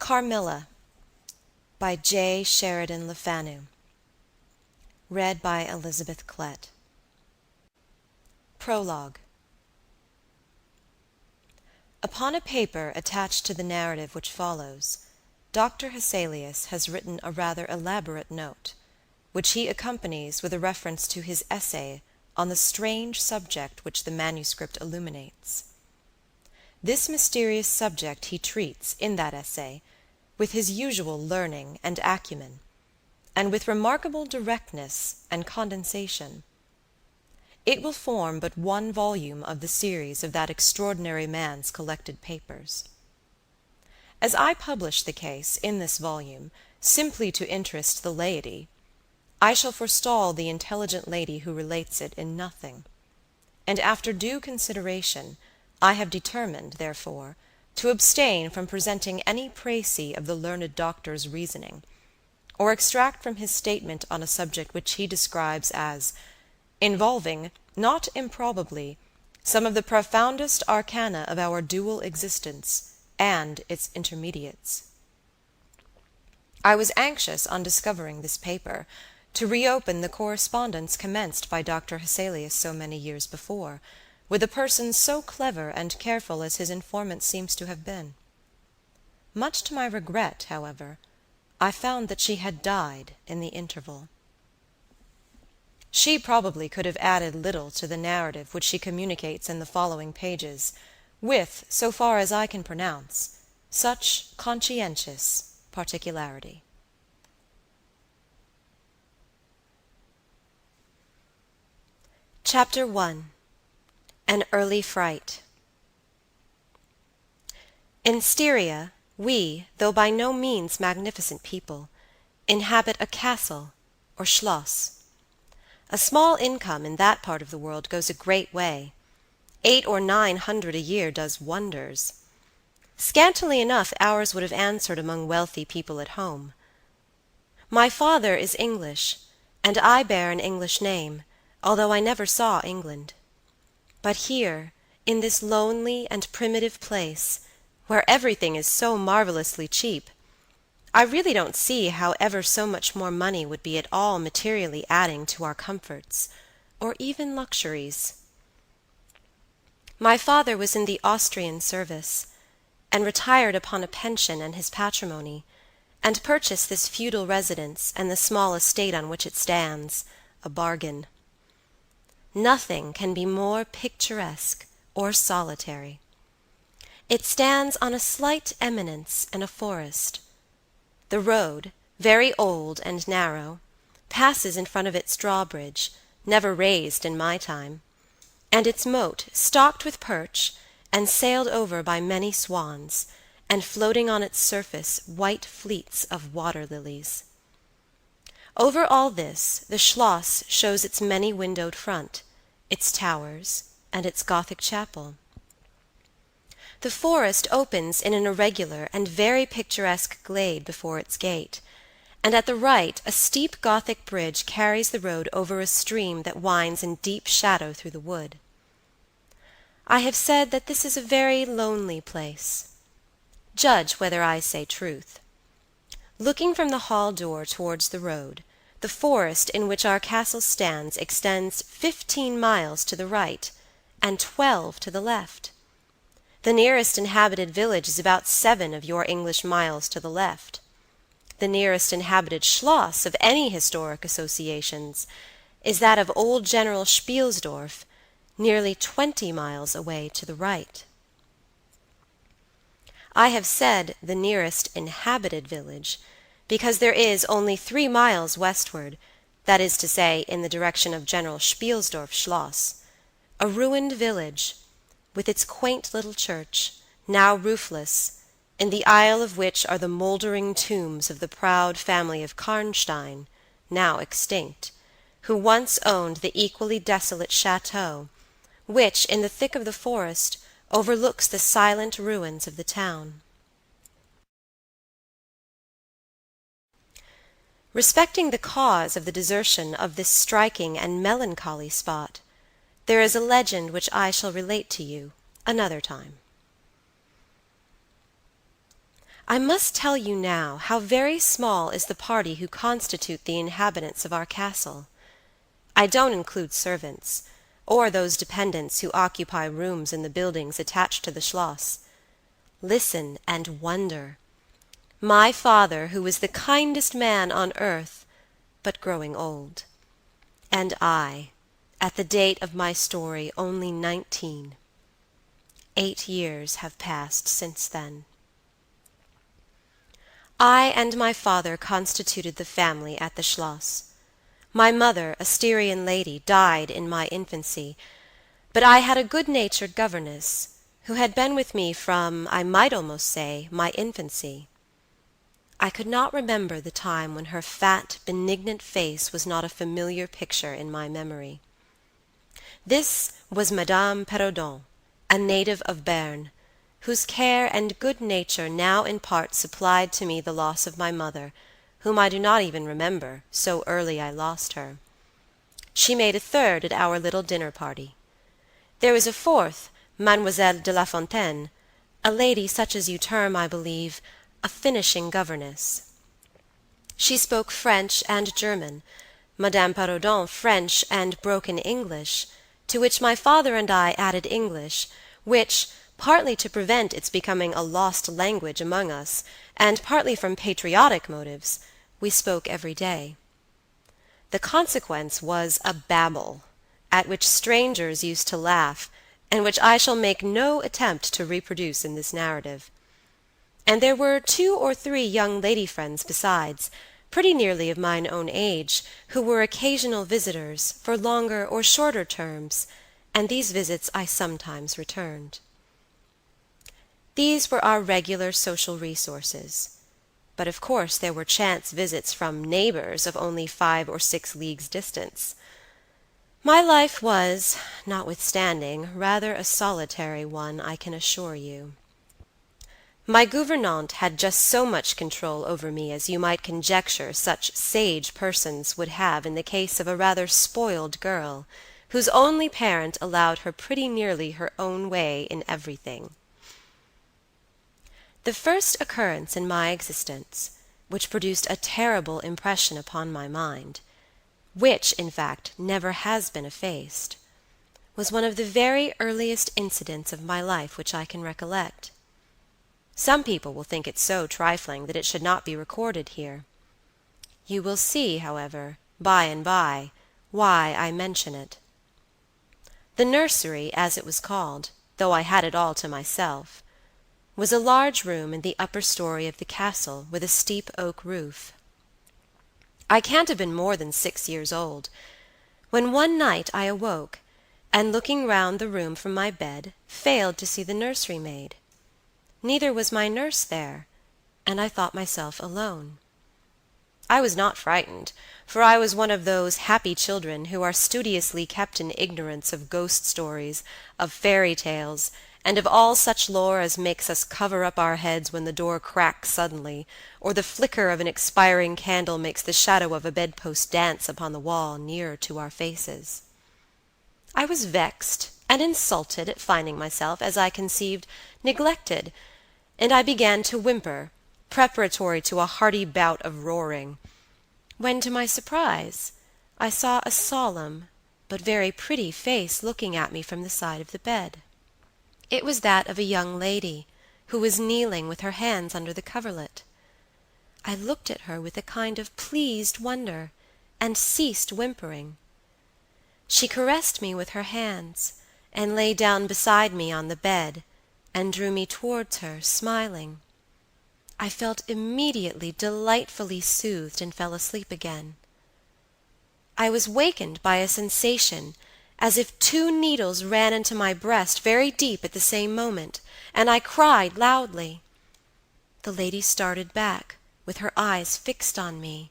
Carmilla by J. Sheridan Le Fanu. Read by Elizabeth Klett. Prologue. Upon a paper attached to the narrative which follows, Dr. Hesselius has written a rather elaborate note, which he accompanies with a reference to his essay on the strange subject which the manuscript illuminates. This mysterious subject he treats, in that essay, with his usual learning and acumen, and with remarkable directness and condensation. It will form but one volume of the series of that extraordinary man's collected papers. As I publish the case in this volume simply to interest the laity, I shall forestall the intelligent lady who relates it in nothing, and after due consideration I have determined, therefore, to abstain from presenting any précis of the learned doctor's reasoning, or extract from his statement on a subject which he describes as involving, not improbably, some of the profoundest arcana of our dual existence and its intermediates. I was anxious, on discovering this paper, to reopen the correspondence commenced by Dr. Hesselius so many years before, with a person so clever and careful as his informant seems to have been. Much to my regret, however, I found that she had died in the interval. She probably could have added little to the narrative which she communicates in the following pages, with, so far as I can pronounce, such conscientious particularity. Chapter 1. An Early Fright. In Styria, we, though by no means magnificent people, inhabit a castle, or schloss. A small income in that part of the world goes a great way. 800 or 900 a year does wonders. Scantily enough ours would have answered among wealthy people at home. My father is English, and I bear an English name, although I never saw England. But here, in this lonely and primitive place, where everything is so marvelously cheap, I really don't see how ever so much more money would be at all materially adding to our comforts, or even luxuries. My father was in the Austrian service, and retired upon a pension and his patrimony, and purchased this feudal residence and the small estate on which it stands, a bargain. Nothing can be more picturesque or solitary. It stands on a slight eminence in a forest. The road, very old and narrow, passes in front of its drawbridge, never raised in my time, and its moat stocked with perch and sailed over by many swans, and floating on its surface white fleets of water lilies. Over all this the schloss shows its many-windowed front, its towers, and its Gothic chapel. The forest opens in an irregular and very picturesque glade before its gate, and at the right a steep Gothic bridge carries the road over a stream that winds in deep shadow through the wood. I have said that this is a very lonely place. Judge whether I say truth. Looking from the hall door towards the road, the forest in which our castle stands extends 15 miles to the right, and 12 to the left. The nearest inhabited village is about 7 of your English miles to the left. The nearest inhabited schloss of any historic associations is that of old General Spielsdorf, nearly 20 miles away to the right. I have said the nearest inhabited village, because there is only 3 miles westward, that is to say, in the direction of General Spielsdorf Schloss, a ruined village, with its quaint little church, now roofless, in the aisle of which are the mouldering tombs of the proud family of Karnstein, now extinct, who once owned the equally desolate chateau, which, in the thick of the forest, overlooks the silent ruins of the town. Respecting the cause of the desertion of this striking and melancholy spot, there is a legend which I shall relate to you another time. I must tell you now how very small is the party who constitute the inhabitants of our castle. I don't include servants, or those dependents who occupy rooms in the buildings attached to the Schloss. Listen and wonder. My father, who was the kindest man on earth, but growing old, and I, at the date of my story, only 19. 8 years have passed since then. I and my father constituted the family at the Schloss. My mother, a Styrian lady, died in my infancy, but I had a good-natured governess, who had been with me from, I might almost say, my infancy. I could not remember the time when her fat, benignant face was not a familiar picture in my memory. This was Madame Perrodon, a native of Berne, whose care and good nature now in part supplied to me the loss of my mother, whom I do not even remember, so early I lost her. She made a third at our little dinner party. There was a fourth, Mademoiselle de La Fontaine, a lady such as you term, I believe, a finishing governess. She spoke French and German, Madame Perrodon French and broken English, to which my father and I added English, which, partly to prevent its becoming a lost language among us, and partly from patriotic motives, we spoke every day. The consequence was a babel, at which strangers used to laugh, and which I shall make no attempt to reproduce in this narrative. And there were 2 or 3 young lady friends besides, pretty nearly of mine own age, who were occasional visitors, for longer or shorter terms, and these visits I sometimes returned. These were our regular social resources, but of course there were chance visits from neighbors of only 5 or 6 leagues distance. My life was, notwithstanding, rather a solitary one, I can assure you. My gouvernante had just so much control over me as you might conjecture such sage persons would have in the case of a rather spoiled girl, whose only parent allowed her pretty nearly her own way in everything. The first occurrence in my existence, which produced a terrible impression upon my mind, which, in fact, never has been effaced, was one of the very earliest incidents of my life which I can recollect. Some people will think it so trifling that it should not be recorded here. You will see, however, by and by, why I mention it. The nursery, as it was called, though I had it all to myself, was a large room in the upper story of the castle with a steep oak roof. I can't have been more than 6 years old, when one night I awoke, and looking round the room from my bed, failed to see the nursery maid. Neither was my nurse there, and I thought myself alone. I was not frightened, for I was one of those happy children who are studiously kept in ignorance of ghost stories, of fairy tales, and of all such lore as makes us cover up our heads when the door cracks suddenly, or the flicker of an expiring candle makes the shadow of a bedpost dance upon the wall nearer to our faces. I was vexed and insulted at finding myself, as I conceived, neglected, and I began to whimper, preparatory to a hearty bout of roaring, when, to my surprise, I saw a solemn but very pretty face looking at me from the side of the bed. It was that of a young lady, who was kneeling with her hands under the coverlet. I looked at her with a kind of pleased wonder, and ceased whimpering. She caressed me with her hands, and lay down beside me on the bed, and drew me towards her, smiling. I felt immediately delightfully soothed, and fell asleep again. I was wakened by a sensation as if 2 needles ran into my breast very deep at the same moment, and I cried loudly. The lady started back, with her eyes fixed on me,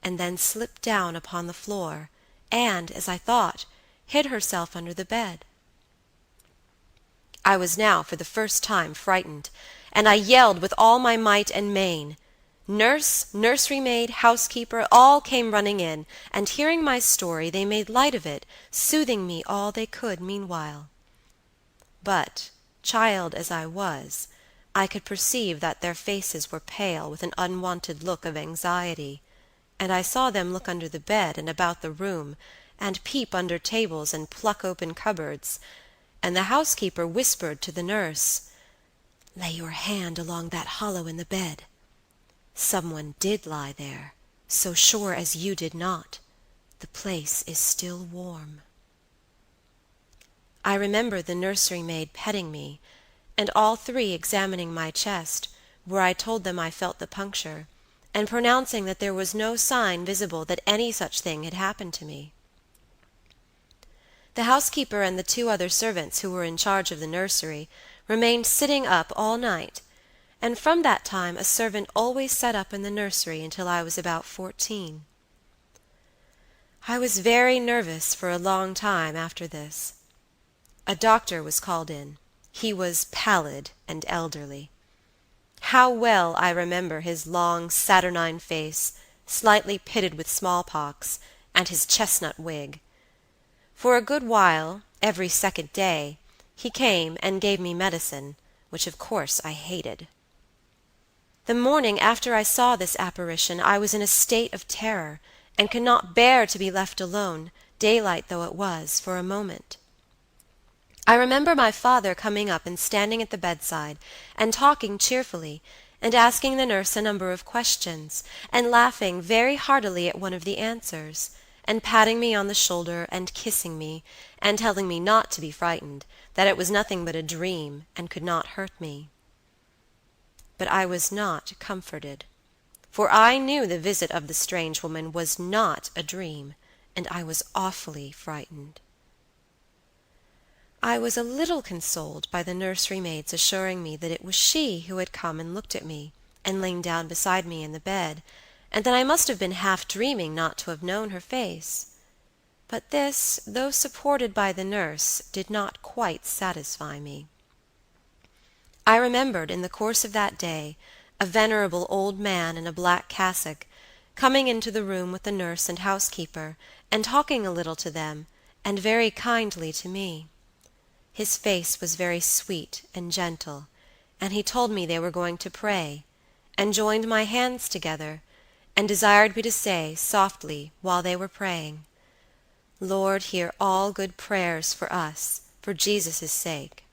and then slipped down upon the floor, and, as I thought, hid herself under the bed. I was now for the first time frightened, and I yelled with all my might and main. Nurse, nursery maid, housekeeper, all came running in, and hearing my story, they made light of it, soothing me all they could meanwhile. But, child as I was, I could perceive that their faces were pale with an unwonted look of anxiety, and I saw them look under the bed and about the room, and peep under tables and pluck open cupboards, and the housekeeper whispered to the nurse, "Lay your hand along that hollow in the bed. Someone did lie there, so sure as you did not. The place is still warm." I remember the nursery maid petting me, and all three examining my chest, where I told them I felt the puncture, and pronouncing that there was no sign visible that any such thing had happened to me. The housekeeper and the two other servants who were in charge of the nursery remained sitting up all night, and from that time a servant always sat up in the nursery until I was about 14. I was very nervous for a long time after this. A doctor was called in. He was pallid and elderly. How well I remember his long, saturnine face, slightly pitted with smallpox, and his chestnut wig. For a good while, every second day, he came and gave me medicine, which of course I hated. The morning after I saw this apparition, I was in a state of terror, and could not bear to be left alone, daylight though it was, for a moment. I remember my father coming up and standing at the bedside, and talking cheerfully, and asking the nurse a number of questions, and laughing very heartily at one of the answers, and patting me on the shoulder and kissing me, and telling me not to be frightened, that it was nothing but a dream, and could not hurt me. But I was not comforted, for I knew the visit of the strange woman was not a dream, and I was awfully frightened. I was a little consoled by the nursery maid's assuring me that it was she who had come and looked at me, and lain down beside me in the bed, and that I must have been half dreaming not to have known her face. But this, though supported by the nurse, did not quite satisfy me. I remembered in the course of that day a venerable old man in a black cassock coming into the room with the nurse and housekeeper, and talking a little to them, and very kindly to me. His face was very sweet and gentle, and he told me they were going to pray, and joined my hands together, and desired me to say softly while they were praying, "Lord, hear all good prayers for us, for Jesus' sake."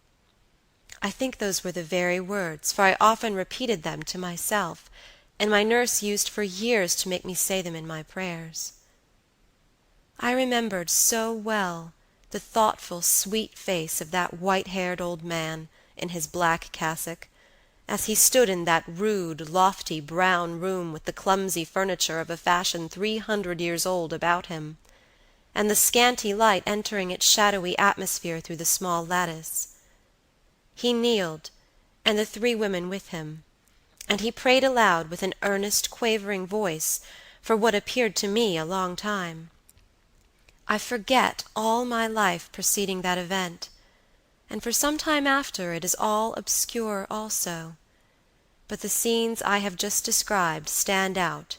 I think those were the very words, for I often repeated them to myself, and my nurse used for years to make me say them in my prayers. I remembered so well the thoughtful, sweet face of that white-haired old man in his black cassock, as he stood in that rude, lofty, brown room with the clumsy furniture of a fashion 300 years old about him, and the scanty light entering its shadowy atmosphere through the small lattice. He kneeled, and the three women with him, and he prayed aloud with an earnest, quavering voice for what appeared to me a long time. I forget all my life preceding that event, and for some time after it is all obscure also, but the scenes I have just described stand out,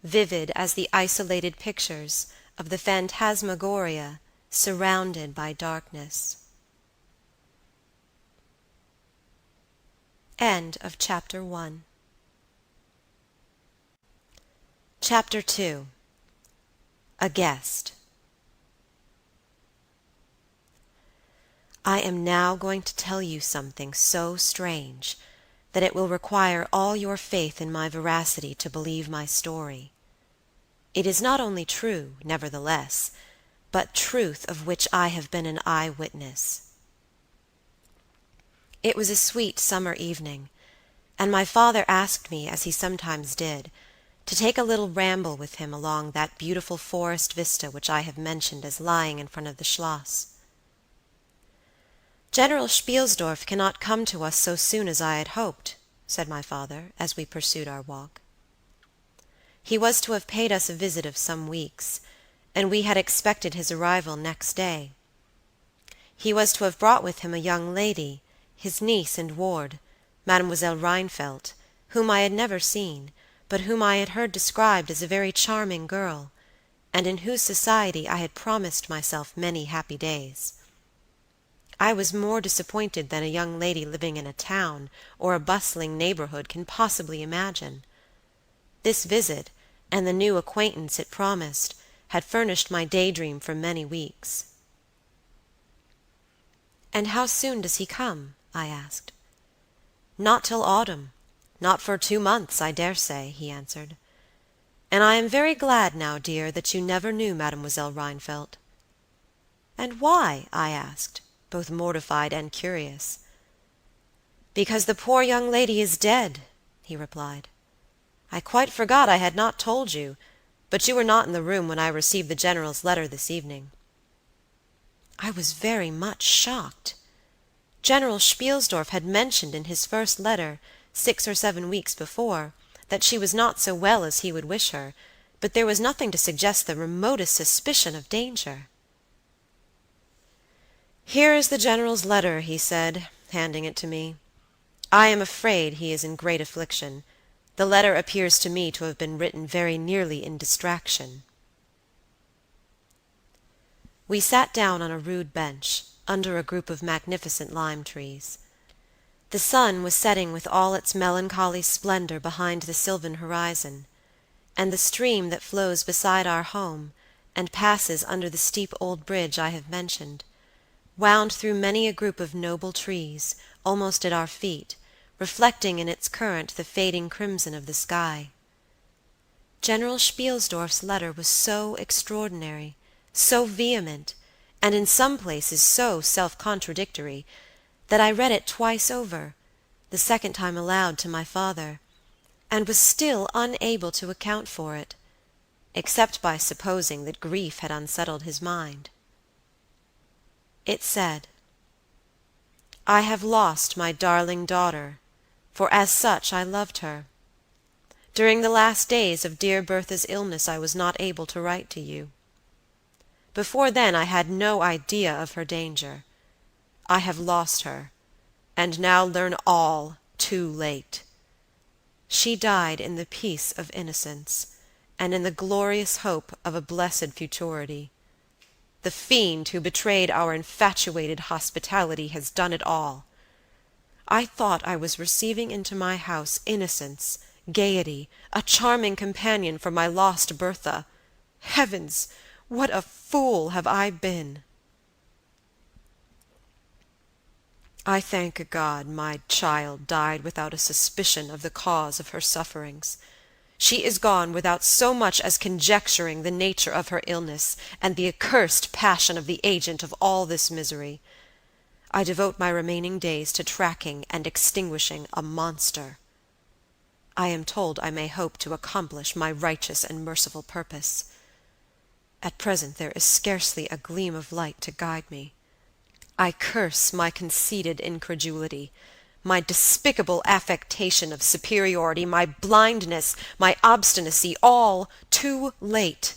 vivid as the isolated pictures of the phantasmagoria surrounded by darkness. End of Chapter 1. Chapter 2. A Guest. I am now going to tell you something so strange that it will require all your faith in my veracity to believe my story. It is not only true, nevertheless, but truth of which I have been an eye-witness. It was a sweet summer evening, and my father asked me, as he sometimes did, to take a little ramble with him along that beautiful forest vista which I have mentioned as lying in front of the Schloss. "General Spielsdorf cannot come to us so soon as I had hoped," said my father, as we pursued our walk. He was to have paid us a visit of some weeks, and we had expected his arrival next day. He was to have brought with him a young lady, his niece and ward, Mademoiselle Rheinfeldt, whom I had never seen, but whom I had heard described as a very charming girl, and in whose society I had promised myself many happy days. I was more disappointed than a young lady living in a town or a bustling neighborhood can possibly imagine. This visit, and the new acquaintance it promised, had furnished my daydream for many weeks. "And how soon does he come?" I asked. "Not till autumn, not for 2 months, I dare say," he answered. "And I am very glad now, dear, that you never knew Mademoiselle Rheinfeldt." "And why?" I asked, both mortified and curious. "Because the poor young lady is dead," he replied. "I quite forgot I had not told you, but you were not in the room when I received the General's letter this evening." I was very much shocked. General Spielsdorf had mentioned in his first letter, 6 or 7 weeks before, that she was not so well as he would wish her, but there was nothing to suggest the remotest suspicion of danger. "Here is the General's letter," he said, handing it to me. "I am afraid he is in great affliction. The letter appears to me to have been written very nearly in distraction." We sat down on a rude bench, under a group of magnificent lime trees. The sun was setting with all its melancholy splendor behind the sylvan horizon, and the stream that flows beside our home, and passes under the steep old bridge I have mentioned, wound through many a group of noble trees, almost at our feet, reflecting in its current the fading crimson of the sky. General Spielsdorf's letter was so extraordinary, so vehement, and in some places so self-contradictory, that I read it twice over, the second time aloud to my father, and was still unable to account for it, except by supposing that grief had unsettled his mind. It said, "I have lost my darling daughter, for as such I loved her. During the last days of dear Bertha's illness I was not able to write to you. Before then I had no idea of her danger. I have lost her, and now learn all too late. She died in the peace of innocence, and in the glorious hope of a blessed futurity. The fiend who betrayed our infatuated hospitality has done it all. I thought I was receiving into my house innocence, gaiety, a charming companion for my lost Bertha. Heavens, what a fool have I been! I thank God my child died without a suspicion of the cause of her sufferings. She is gone without so much as conjecturing the nature of her illness, and the accursed passion of the agent of all this misery. I devote my remaining days to tracking and extinguishing a monster. I am told I may hope to accomplish my righteous and merciful purpose. At present there is scarcely a gleam of light to guide me. I curse my conceited incredulity, my despicable affectation of superiority, my blindness, my obstinacy, all too late.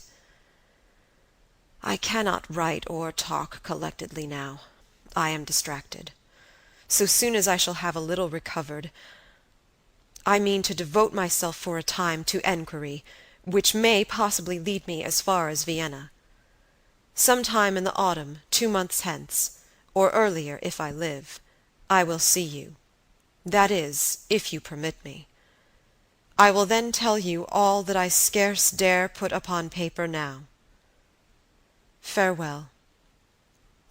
I cannot write or talk collectedly now. I am distracted. So soon as I shall have a little recovered, I mean to devote myself for a time to enquiry, which may possibly lead me as far as Vienna. Some time in the autumn, 2 months hence, or earlier if I live, I will see you. That is, if you permit me. I will then tell you all that I scarce dare put upon paper now. Farewell.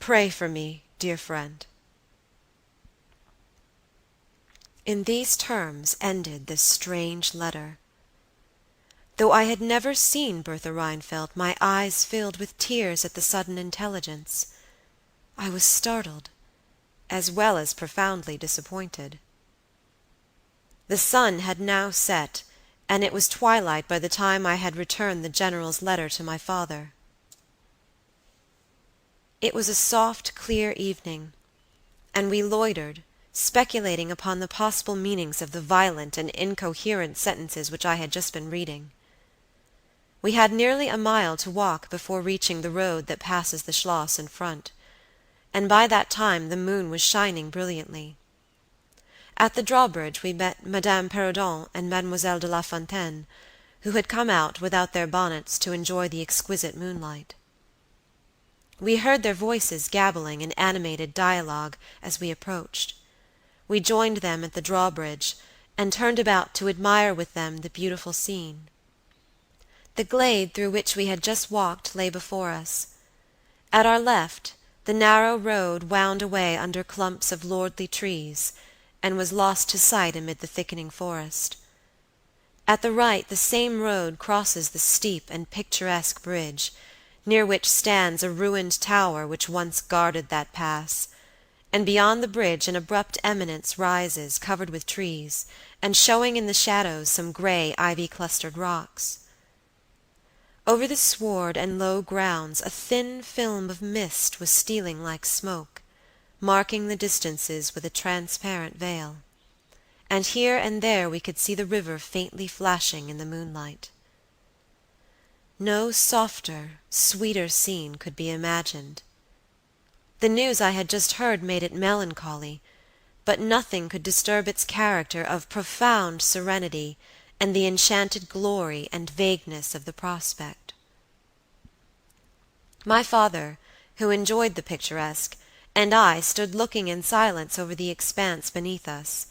Pray for me, dear friend." In these terms ended this strange letter. Though I had never seen Bertha Rheinfeldt, my eyes filled with tears at the sudden intelligence. I was startled, as well as profoundly disappointed. The sun had now set, and it was twilight by the time I had returned the General's letter to my father. It was a soft, clear evening, and we loitered, speculating upon the possible meanings of the violent and incoherent sentences which I had just been reading. We had nearly a mile to walk before reaching the road that passes the Schloss in front, and by that time the moon was shining brilliantly. At the drawbridge we met Madame Perrodon and Mademoiselle de la Fontaine, who had come out without their bonnets to enjoy the exquisite moonlight. We heard their voices gabbling in animated dialogue as we approached. We joined them at the drawbridge, and turned about to admire with them the beautiful scene. The glade through which we had just walked lay before us. At our left, the narrow road wound away under clumps of lordly trees, and was lost to sight amid the thickening forest. At the right the same road crosses the steep and picturesque bridge, near which stands a ruined tower which once guarded that pass, and beyond the bridge an abrupt eminence rises, covered with trees, and showing in the shadows some grey ivy-clustered rocks. Over the sward and low grounds a thin film of mist was stealing like smoke, marking the distances with a transparent veil, and here and there we could see the river faintly flashing in the moonlight. No softer, sweeter scene could be imagined. The news I had just heard made it melancholy, but nothing could disturb its character of profound serenity and the enchanted glory and vagueness of the prospect. My father, who enjoyed the picturesque, and I stood looking in silence over the expanse beneath us.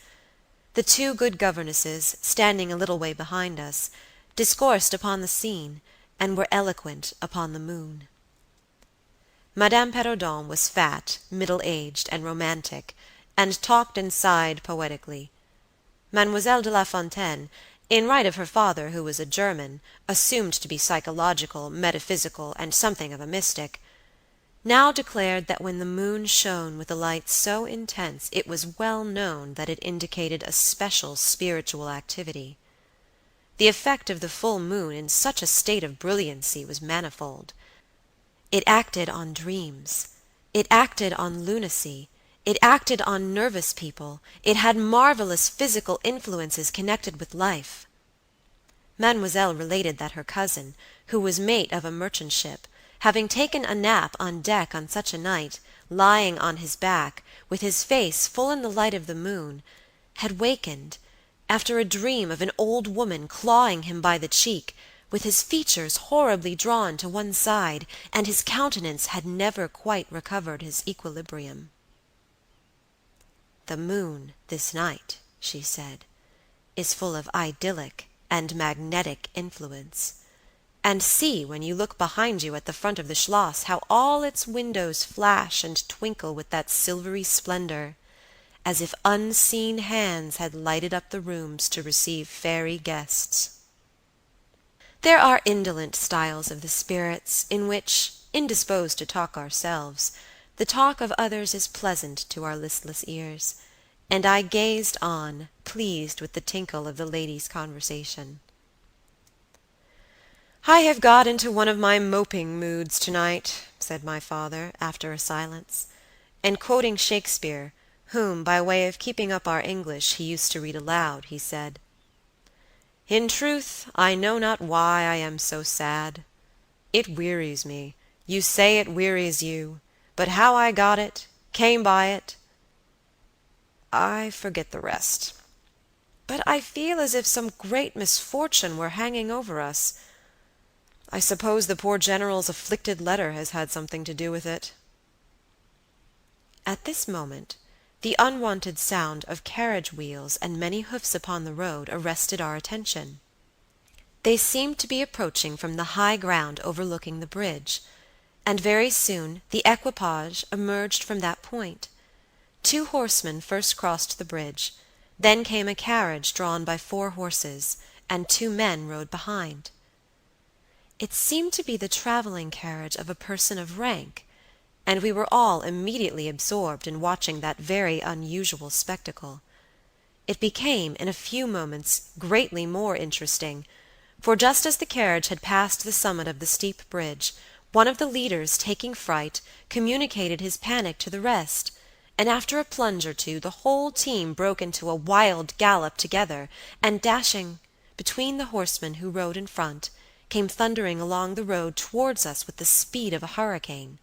The two good governesses, standing a little way behind us, discoursed upon the scene, and were eloquent upon the moon. Madame Perrodon was fat, middle-aged, and romantic, and talked and sighed poetically. Mademoiselle de La Fontaine, in right of her father, who was a German, assumed to be psychological, metaphysical, and something of a mystic, now declared that when the moon shone with a light so intense it was well known that it indicated a special spiritual activity. The effect of the full moon in such a state of brilliancy was manifold. It acted on dreams, it acted on lunacy, it acted on nervous people, it had marvelous physical influences connected with life. Mademoiselle related that her cousin, who was mate of a merchant ship, having taken a nap on deck on such a night, lying on his back, with his face full in the light of the moon, had wakened, after a dream of an old woman clawing him by the cheek, with his features horribly drawn to one side, and his countenance had never quite recovered his equilibrium. "The moon this night," she said, "is full of idyllic and magnetic influence. And see, when you look behind you at the front of the schloss, how all its windows flash and twinkle with that silvery splendor, as if unseen hands had lighted up the rooms to receive fairy guests." There are indolent styles of the spirits, in which, indisposed to talk ourselves, the talk of others is pleasant to our listless ears, and I gazed on, pleased with the tinkle of the ladies' conversation. "I have got into one of my moping moods tonight," said my father, after a silence, and quoting Shakespeare, whom, by way of keeping up our English, he used to read aloud, he said, "In truth, I know not why I am so sad. It wearies me. You say it wearies you, but how I got it, came by it, I forget the rest. But I feel as if some great misfortune were hanging over us. I suppose the poor General's afflicted letter has had something to do with it." At this moment, the unwonted sound of carriage wheels and many hoofs upon the road arrested our attention. They seemed to be approaching from the high ground overlooking the bridge, and very soon the equipage emerged from that point. 2 horsemen first crossed the bridge, then came a carriage drawn by 4 horses, and 2 men rode behind. It seemed to be the traveling carriage of a person of rank, and we were all immediately absorbed in watching that very unusual spectacle. It became, in a few moments, greatly more interesting, for just as the carriage had passed the summit of the steep bridge, one of the leaders, taking fright, communicated his panic to the rest, and after a plunge or two the whole team broke into a wild gallop together, and dashing between the horsemen who rode in front, came thundering along the road towards us with the speed of a hurricane.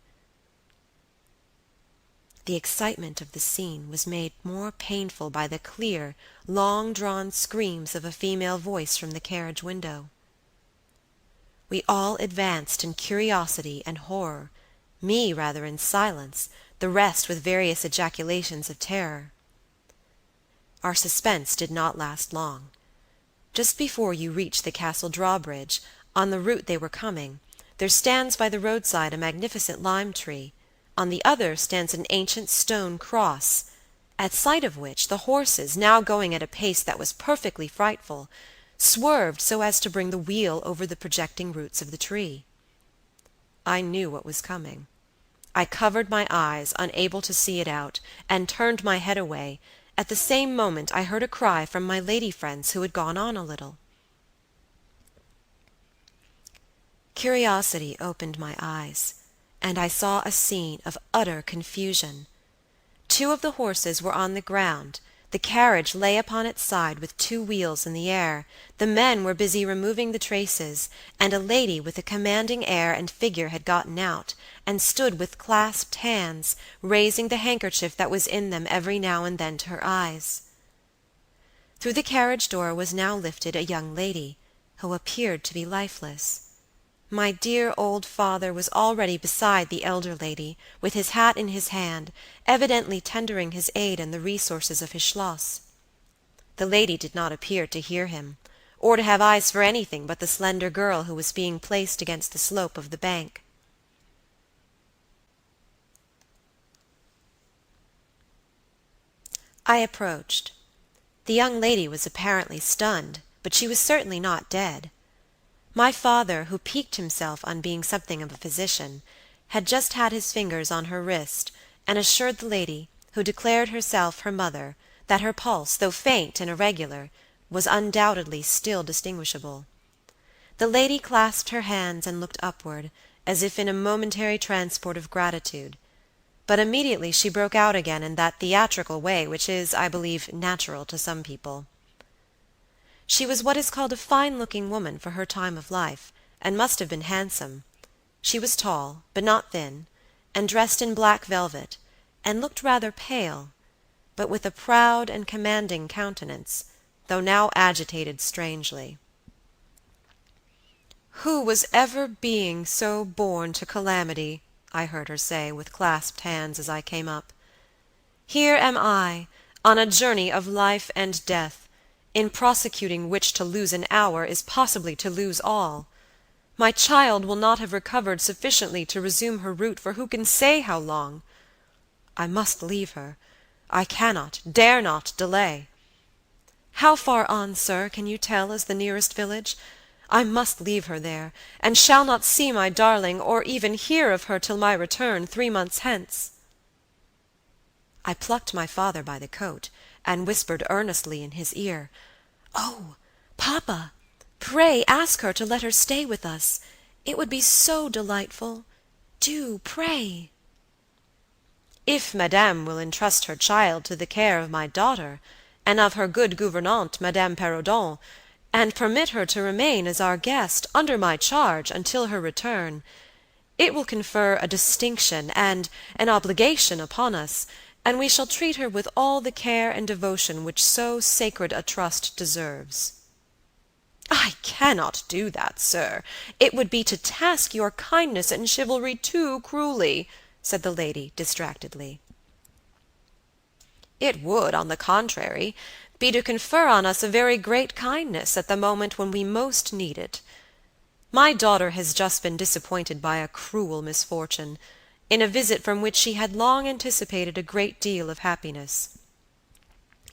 The excitement of the scene was made more painful by the clear, long-drawn screams of a female voice from the carriage window. We all advanced in curiosity and horror, me rather in silence, the rest with various ejaculations of terror. Our suspense did not last long. Just before you reach the castle drawbridge, on the route they were coming, there stands by the roadside a magnificent lime tree. On the other stands an ancient stone cross, at sight of which the horses, now going at a pace that was perfectly frightful, swerved so as to bring the wheel over the projecting roots of the tree. I knew what was coming. I covered my eyes, unable to see it out, and turned my head away. At the same moment I heard a cry from my lady friends who had gone on a little. Curiosity opened my eyes, and I saw a scene of utter confusion. 2 of the horses were on the ground, the carriage lay upon its side with 2 wheels in the air, the men were busy removing the traces, and a lady with a commanding air and figure had gotten out, and stood with clasped hands, raising the handkerchief that was in them every now and then to her eyes. Through the carriage door was now lifted a young lady, who appeared to be lifeless. My dear old father was already beside the elder lady, with his hat in his hand, evidently tendering his aid and the resources of his schloss. The lady did not appear to hear him, or to have eyes for anything but the slender girl who was being placed against the slope of the bank. I approached. The young lady was apparently stunned, but she was certainly not dead. My father, who piqued himself on being something of a physician, had just had his fingers on her wrist, and assured the lady, who declared herself her mother, that her pulse, though faint and irregular, was undoubtedly still distinguishable. The lady clasped her hands and looked upward, as if in a momentary transport of gratitude, but immediately she broke out again in that theatrical way which is, I believe, natural to some people. She was what is called a fine-looking woman for her time of life, and must have been handsome. She was tall, but not thin, and dressed in black velvet, and looked rather pale, but with a proud and commanding countenance, though now agitated strangely. "Who was ever being so born to calamity?" I heard her say, with clasped hands, as I came up. "Here am I, on a journey of life and death, in prosecuting which to lose an hour is possibly to lose all. My child will not have recovered sufficiently to resume her route for who can say how long? I must leave her. I cannot, dare not delay. How far on, sir, can you tell, is the nearest village? I must leave her there, and shall not see my darling, or even hear of her till my return 3 months hence." I plucked my father by the coat, and whispered earnestly in his ear, "Oh, papa, pray ask her to let her stay with us. It would be so delightful. Do, pray." "If madame will entrust her child to the care of my daughter, and of her good gouvernante, Madame Perrodon, and permit her to remain as our guest, under my charge, until her return, it will confer a distinction and an obligation upon us, and we shall treat her with all the care and devotion which so sacred a trust deserves." "I cannot do that, sir. It would be to task your kindness and chivalry too cruelly," said the lady distractedly. "It would, on the contrary, be to confer on us a very great kindness at the moment when we most need it. My daughter has just been disappointed by a cruel misfortune, in a visit from which she had long anticipated a great deal of happiness.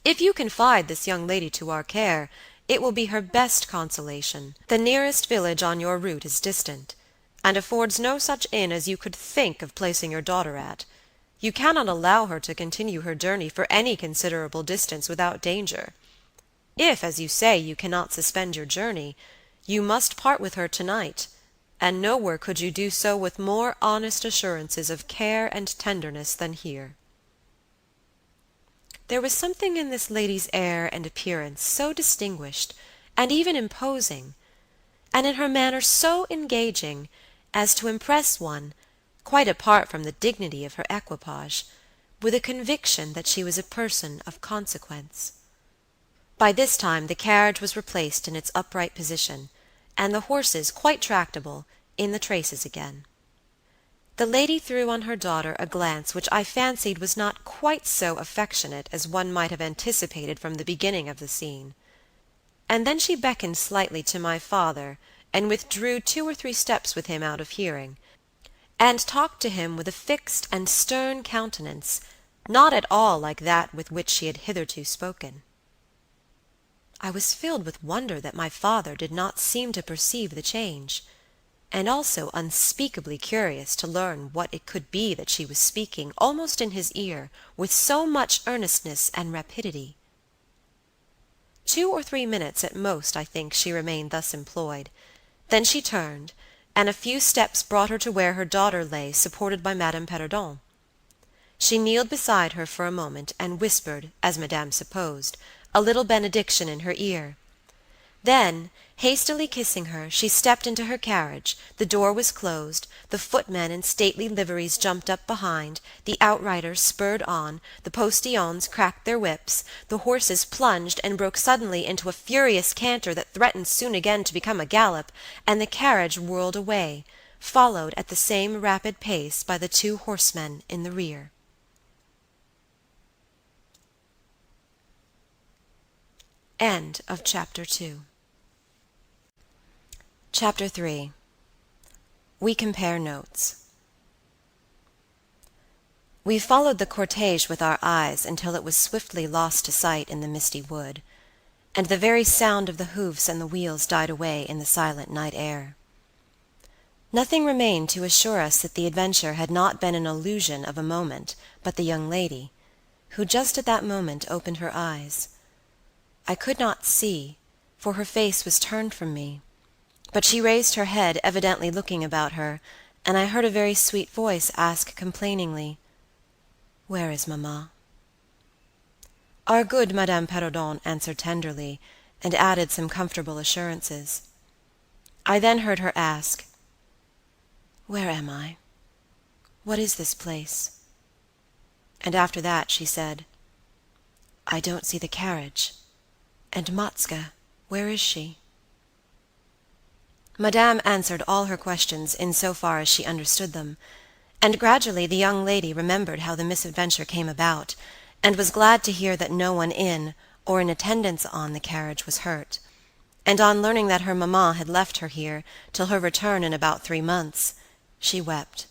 If you confide this young lady to our care, it will be her best consolation. The nearest village on your route is distant, and affords no such inn as you could think of placing your daughter at. You cannot allow her to continue her journey for any considerable distance without danger. If, as you say, you cannot suspend your journey, you must part with her tonight, and nowhere could you do so with more honest assurances of care and tenderness than here." There was something in this lady's air and appearance so distinguished, and even imposing, and in her manner so engaging, as to impress one, quite apart from the dignity of her equipage, with a conviction that she was a person of consequence. By this time the carriage was replaced in its upright position, and the horses, quite tractable, in the traces again. The lady threw on her daughter a glance which I fancied was not quite so affectionate as one might have anticipated from the beginning of the scene. And then she beckoned slightly to my father, and withdrew 2 or 3 steps with him out of hearing, and talked to him with a fixed and stern countenance, not at all like that with which she had hitherto spoken. I was filled with wonder that my father did not seem to perceive the change, and also unspeakably curious to learn what it could be that she was speaking, almost in his ear, with so much earnestness and rapidity. 2 or 3 minutes at most, I think, she remained thus employed. Then she turned, and a few steps brought her to where her daughter lay, supported by Madame Perrodon. She kneeled beside her for a moment, and whispered, as Madame supposed, a little benediction in her ear. Then, hastily kissing her, she stepped into her carriage, the door was closed, the footmen in stately liveries jumped up behind, the outriders spurred on, the postilions cracked their whips, the horses plunged and broke suddenly into a furious canter that threatened soon again to become a gallop, and the carriage whirled away, followed at the same rapid pace by the 2 horsemen in the rear. End of Chapter 2. Chapter 3. We compare notes. We followed the cortege with our eyes until it was swiftly lost to sight in the misty wood, and the very sound of the hoofs and the wheels died away in the silent night air. Nothing remained to assure us that the adventure had not been an illusion of a moment, but the young lady, who just at that moment opened her eyes. I could not see, for her face was turned from me, but she raised her head, evidently looking about her, and I heard a very sweet voice ask complainingly, "Where is Mamma?" Our good Madame Perrodon answered tenderly, and added some comfortable assurances. I then heard her ask, "Where am I? What is this place?" And after that she said, "I don't see the carriage. And Matska, where is she?" Madame answered all her questions in so far as she understood them, and gradually the young lady remembered how the misadventure came about, and was glad to hear that no one in or in attendance on the carriage was hurt, and on learning that her mamma had left her here till her return in about 3 months, she wept.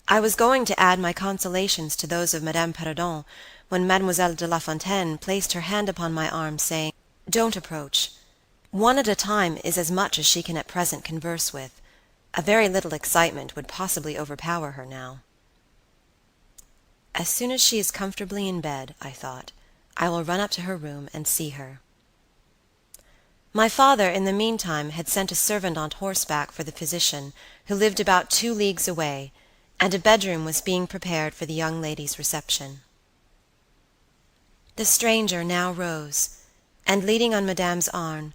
I was going to add my consolations to those of Madame Perrodon when Mademoiselle de La Fontaine placed her hand upon my arm, saying, "Don't approach. One at a time is as much as she can at present converse with. A very little excitement would possibly overpower her now." As soon as she is comfortably in bed, I thought, I will run up to her room and see her. My father, in the meantime, had sent a servant on horseback for the physician, who lived about 2 leagues away, and a bedroom was being prepared for the young lady's reception. The stranger now rose, and leaning on Madame's arm,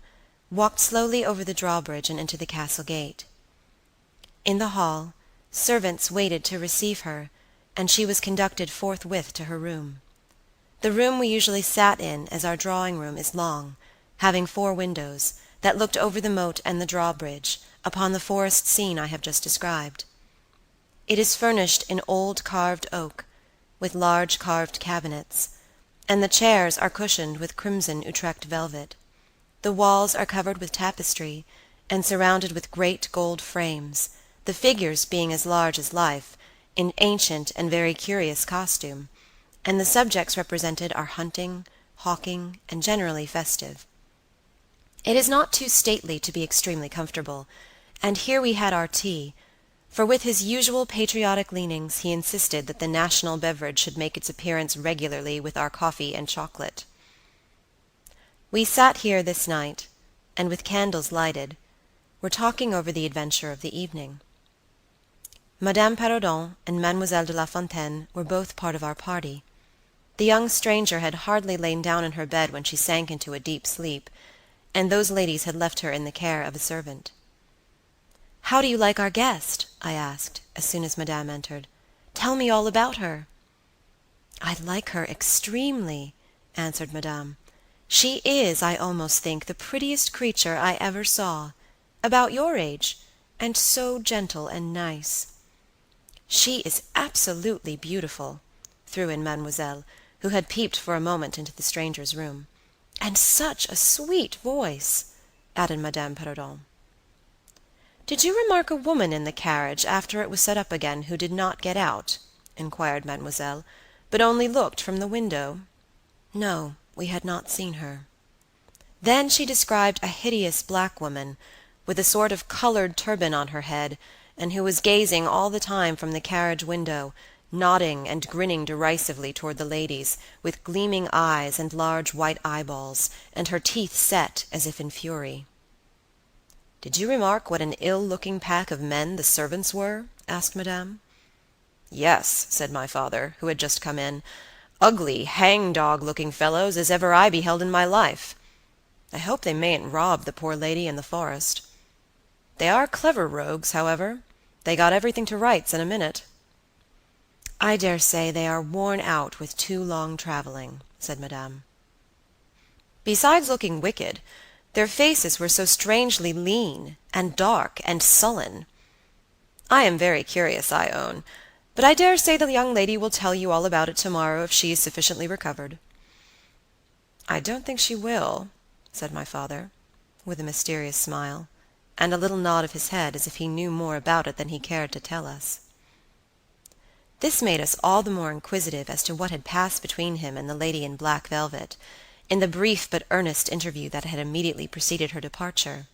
walked slowly over the drawbridge and into the castle gate. In the hall, servants waited to receive her, and she was conducted forthwith to her room. The room we usually sat in, as our drawing-room is long, having 4 windows, that looked over the moat and the drawbridge, upon the forest scene I have just described. It is furnished in old carved oak, with large carved cabinets, and the chairs are cushioned with crimson Utrecht velvet. The walls are covered with tapestry, and surrounded with great gold frames, the figures being as large as life, in ancient and very curious costume, and the subjects represented are hunting, hawking, and generally festive. It is not too stately to be extremely comfortable, and here we had our tea, for with his usual patriotic leanings he insisted that the national beverage should make its appearance regularly with our coffee and chocolate. We sat here this night, and with candles lighted, were talking over the adventure of the evening. Madame Perrodon and Mademoiselle de La Fontaine were both part of our party. The young stranger had hardly lain down in her bed when she sank into a deep sleep, and those ladies had left her in the care of a servant. "How do you like our guest?" I asked, as soon as Madame entered. "Tell me all about her." "I like her extremely," answered Madame. "She is, I almost think, the prettiest creature I ever saw, about your age, and so gentle and nice. "She is absolutely beautiful," threw in Mademoiselle, who had peeped for a moment into the stranger's room. "And such a sweet voice," added Madame Perrodon. "Did you remark a woman in the carriage after it was set up again who did not get out?" inquired Mademoiselle, "but only looked from the window?" No, we had not seen her. Then she described a hideous black woman, with a sort of colored turban on her head, and who was gazing all the time from the carriage window, nodding and grinning derisively toward the ladies, with gleaming eyes and large white eyeballs, and her teeth set as if in fury. "Did you remark what an ill-looking pack of men the servants were?" asked Madame. "Yes," said my father, who had just come in, "ugly, hang-dog-looking fellows as ever I beheld in my life. I hope they mayn't rob the poor lady in the forest. They are clever rogues, however. They got everything to rights in a minute." "I dare say they are worn out with too long traveling," said Madame. "Besides looking wicked, their faces were so strangely lean, and dark, and sullen. I am very curious, I own, but I dare say the young lady will tell you all about it tomorrow if she is sufficiently recovered." "I don't think she will," said my father, with a mysterious smile, and a little nod of his head as if he knew more about it than he cared to tell us. This made us all the more inquisitive as to what had passed between him and the lady in black velvet, in the brief but earnest interview that had immediately preceded her departure.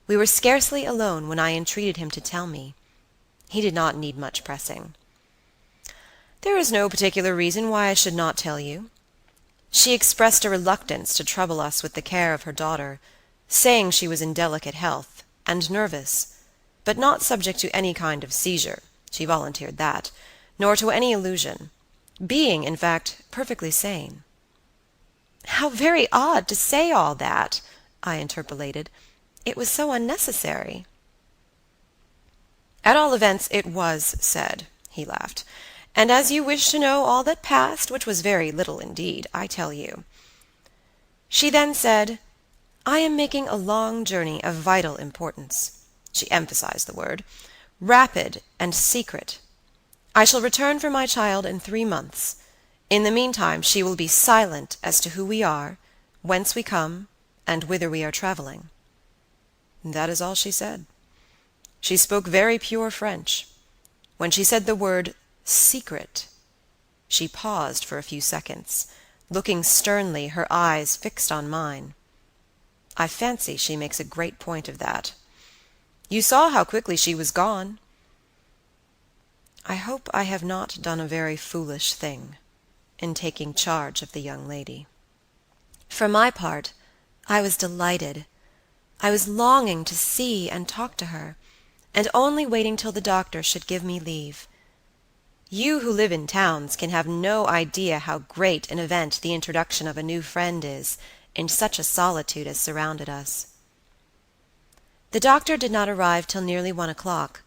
We were scarcely alone when I entreated him to tell me. He did not need much pressing. "There is no particular reason why I should not tell you. She expressed a reluctance to trouble us with the care of her daughter, saying she was in delicate health, and nervous, but not subject to any kind of seizure, she volunteered that, nor to any illusion, being, in fact, perfectly sane." "How very odd to say all that," I interpolated. "It was so unnecessary." "At all events, it was said," he laughed, "and as you wish to know all that passed, which was very little indeed, I tell you. She then said, 'I am making a long journey of vital importance,' she emphasized the word, 'rapid and secret. I shall return for my child in 3 months. In the meantime she will be silent as to who we are, whence we come, and whither we are traveling.' That is all she said. She spoke very pure French. When she said the word 'secret,' she paused for a few seconds, looking sternly, her eyes fixed on mine. I fancy she makes a great point of that. You saw how quickly she was gone." I hope I have not done a very foolish thing in taking charge of the young lady. For my part, I was delighted. I was longing to see and talk to her, and only waiting till the doctor should give me leave. You who live in towns can have no idea how great an event the introduction of a new friend is in such a solitude as surrounded us. The doctor did not arrive till nearly 1 o'clock,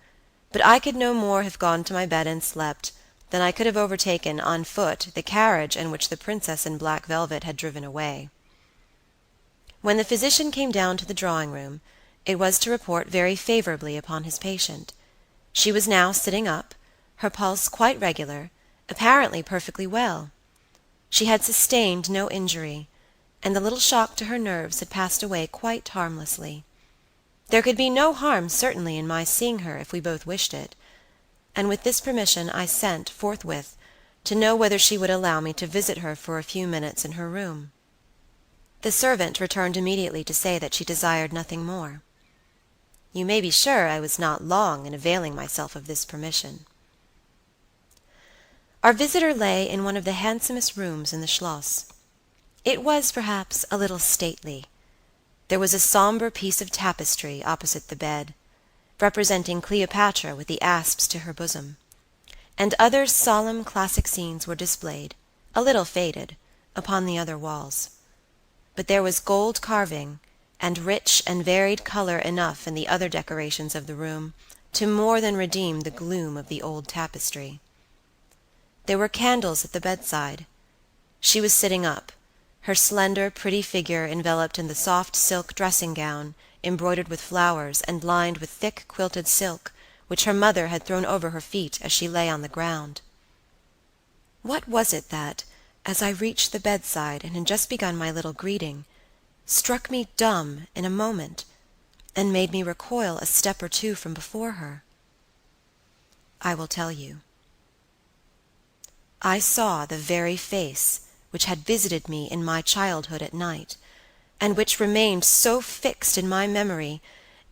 but I could no more have gone to my bed and slept than I could have overtaken on foot the carriage in which the princess in black velvet had driven away. When the physician came down to the drawing-room, it was to report very favorably upon his patient. She was now sitting up, her pulse quite regular, apparently perfectly well. She had sustained no injury, and the little shock to her nerves had passed away quite harmlessly. There could be no harm certainly in my seeing her if we both wished it, and with this permission I sent forthwith to know whether she would allow me to visit her for a few minutes in her room. The servant returned immediately to say that she desired nothing more. You may be sure I was not long in availing myself of this permission. Our visitor lay in one of the handsomest rooms in the Schloss. It was, perhaps, a little stately. There was a sombre piece of tapestry opposite the bed, representing Cleopatra with the asps to her bosom, and other solemn classic scenes were displayed, a little faded, upon the other walls. But there was gold carving, and rich and varied color enough in the other decorations of the room to more than redeem the gloom of the old tapestry. There were candles at the bedside. She was sitting up, her slender, pretty figure enveloped in the soft silk dressing-gown embroidered with flowers and lined with thick quilted silk, which her mother had thrown over her feet as she lay on the ground. What was it that, as I reached the bedside and had just begun my little greeting, struck me dumb in a moment, and made me recoil a step or two from before her? I will tell you. I saw the very face which had visited me in my childhood at night, and which remained so fixed in my memory,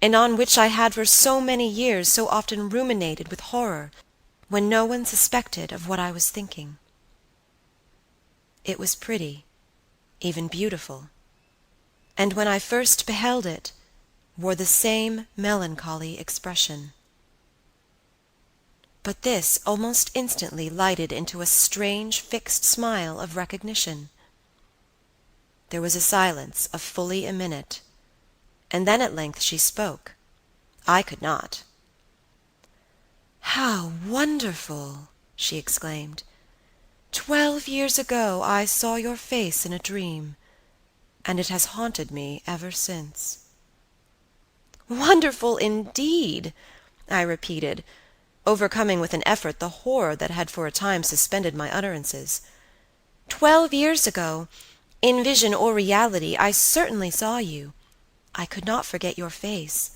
and on which I had for so many years so often ruminated with horror, when no one suspected of what I was thinking. It was pretty, even beautiful, and when I first beheld it, wore the same melancholy expression. But this almost instantly lighted into a strange fixed smile of recognition. There was a silence of fully a minute, and then at length she spoke. I could not. "How wonderful!" she exclaimed. "12 years ago I saw your face in a dream, and it has haunted me ever since." "Wonderful indeed!" I repeated, overcoming with an effort the horror that had for a time suspended my utterances. 12 years ago, in vision or reality, I certainly saw you. I could not forget your face.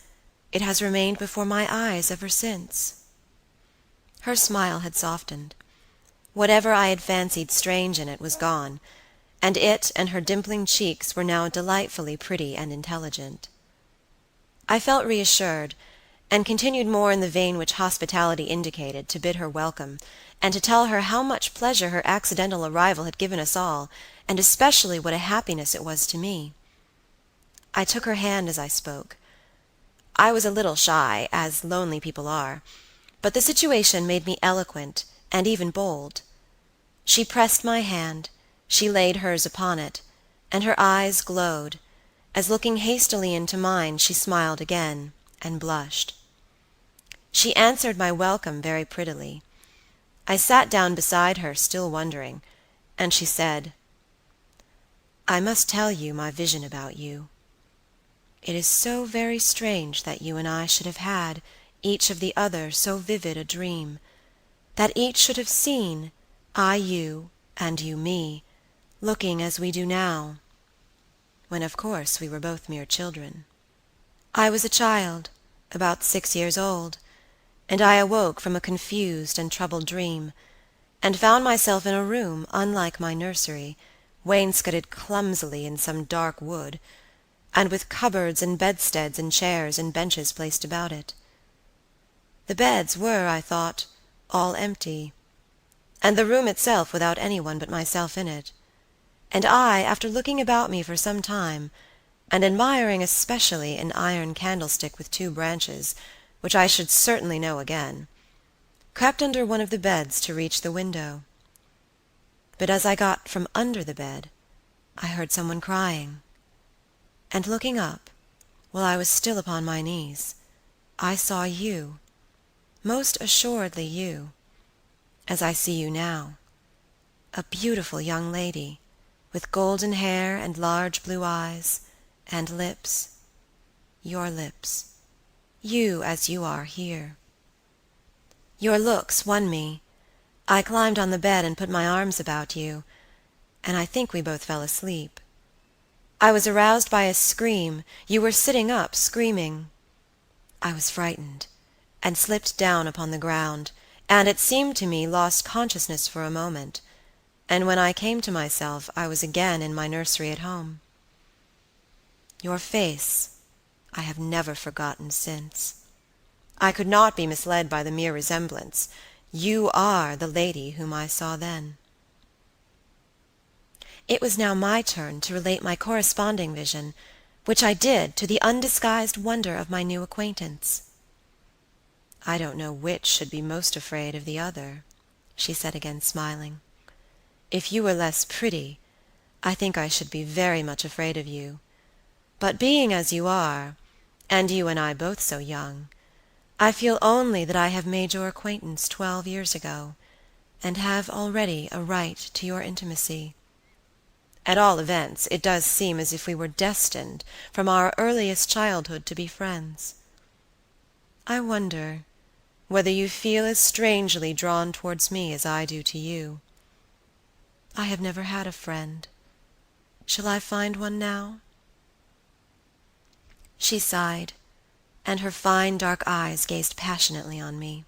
It has remained before my eyes ever since." Her smile had softened. Whatever I had fancied strange in it was gone, and it and her dimpling cheeks were now delightfully pretty and intelligent. I felt reassured, and continued more in the vein which hospitality indicated, to bid her welcome, and to tell her how much pleasure her accidental arrival had given us all, and especially what a happiness it was to me. I took her hand as I spoke. I was a little shy, as lonely people are, but the situation made me eloquent and even bold. She pressed my hand, she laid hers upon it, and her eyes glowed, as looking hastily into mine she smiled again, and blushed. She answered my welcome very prettily. I sat down beside her, still wondering, and she said, "I must tell you my vision about you. It is so very strange that you and I should have had, each of the other, so vivid a dream, that each should have seen, I you, and you me, looking as we do now, when of course we were both mere children. I was a child, about 6 years old, and I awoke from a confused and troubled dream, and found myself in a room unlike my nursery, wainscoted clumsily in some dark wood, and with cupboards and bedsteads and chairs and benches placed about it. The beds were, I thought, all empty, and the room itself without anyone but myself in it, and I, after looking about me for some time, and admiring especially an iron candlestick with 2 branches, which I should certainly know again, crept under one of the beds to reach the window. But as I got from under the bed, I heard someone crying, and looking up, while I was still upon my knees, I saw you, most assuredly you, as I see you now, a beautiful young lady, with golden hair and large blue eyes, and lips, your lips, you as you are here. Your looks won me. I climbed on the bed and put my arms about you, and I think we both fell asleep. I was aroused by a scream. You were sitting up, screaming. I was frightened, and slipped down upon the ground, and it seemed to me lost consciousness for a moment, and when I came to myself I was again in my nursery at home. Your face I have never forgotten since. I could not be misled by the mere resemblance. You are the lady whom I saw then. It was now my turn to relate my corresponding vision, which I did to the undisguised wonder of my new acquaintance. "I don't know which should be most afraid of the other," she said again, smiling. "If you were less pretty, I think I should be very much afraid of you. But being as you are, and you and I both so young, I feel only that I have made your acquaintance 12 years ago, and have already a right to your intimacy. At all events, it does seem as if we were destined from our earliest childhood to be friends. I wonder, whether you feel as strangely drawn towards me as I do to you. I have never had a friend. Shall I find one now?" She sighed, and her fine dark eyes gazed passionately on me.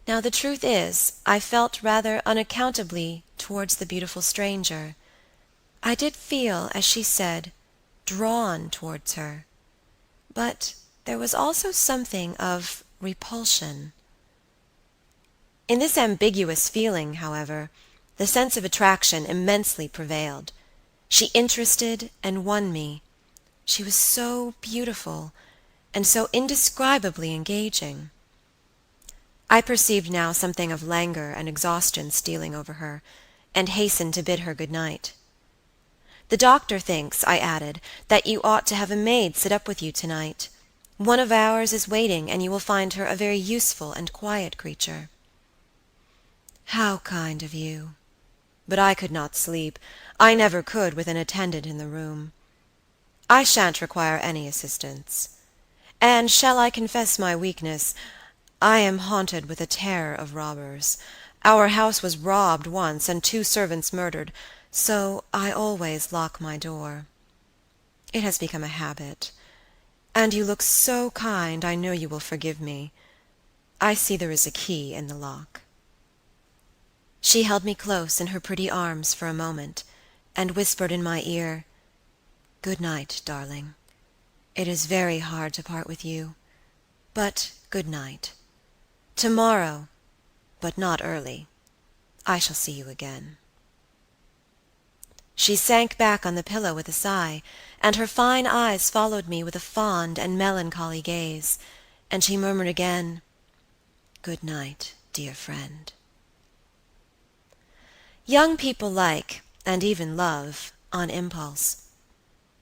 Now the truth is, I felt rather unaccountably towards the beautiful stranger. I did feel, as she said, drawn towards her, but there was also something of repulsion. In this ambiguous feeling, however, the sense of attraction immensely prevailed. She interested and won me. She was so beautiful, and so indescribably engaging. I perceived now something of languor and exhaustion stealing over her, and hastened to bid her good night. "The doctor thinks," I added, "that you ought to have a maid sit up with you tonight. One of ours is waiting, and you will find her a very useful and quiet creature." "How kind of you! But I could not sleep. I never could with an attendant in the room. I shan't require any assistance. And shall I confess my weakness? I am haunted with a terror of robbers. Our house was robbed once, and 2 servants murdered, so I always lock my door. It has become a habit. And you look so kind, I know you will forgive me. I see there is a key in the lock." She held me close in her pretty arms for a moment, and whispered in my ear, "Good night, darling. It is very hard to part with you, but good night. Tomorrow, but not early, I shall see you again." She sank back on the pillow with a sigh, and her fine eyes followed me with a fond and melancholy gaze, and she murmured again, "Good night, dear friend." Young people like, and even love, on impulse.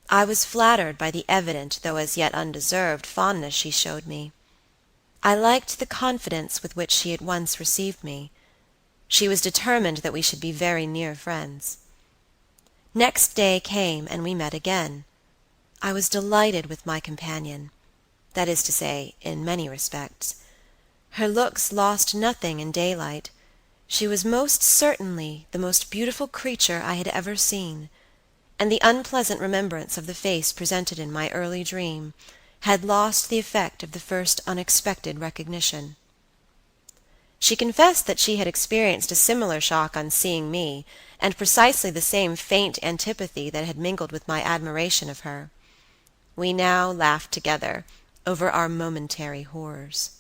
I was flattered by the evident, though as yet undeserved, fondness she showed me. I liked the confidence with which she at once received me. She was determined that we should be very near friends. Next day came, and we met again. I was delighted with my companion, that is to say, in many respects. Her looks lost nothing in daylight. She was most certainly the most beautiful creature I had ever seen, and the unpleasant remembrance of the face presented in my early dream had lost the effect of the first unexpected recognition. She confessed that she had experienced a similar shock on seeing me, and precisely the same faint antipathy that had mingled with my admiration of her. We now laughed together over our momentary horrors.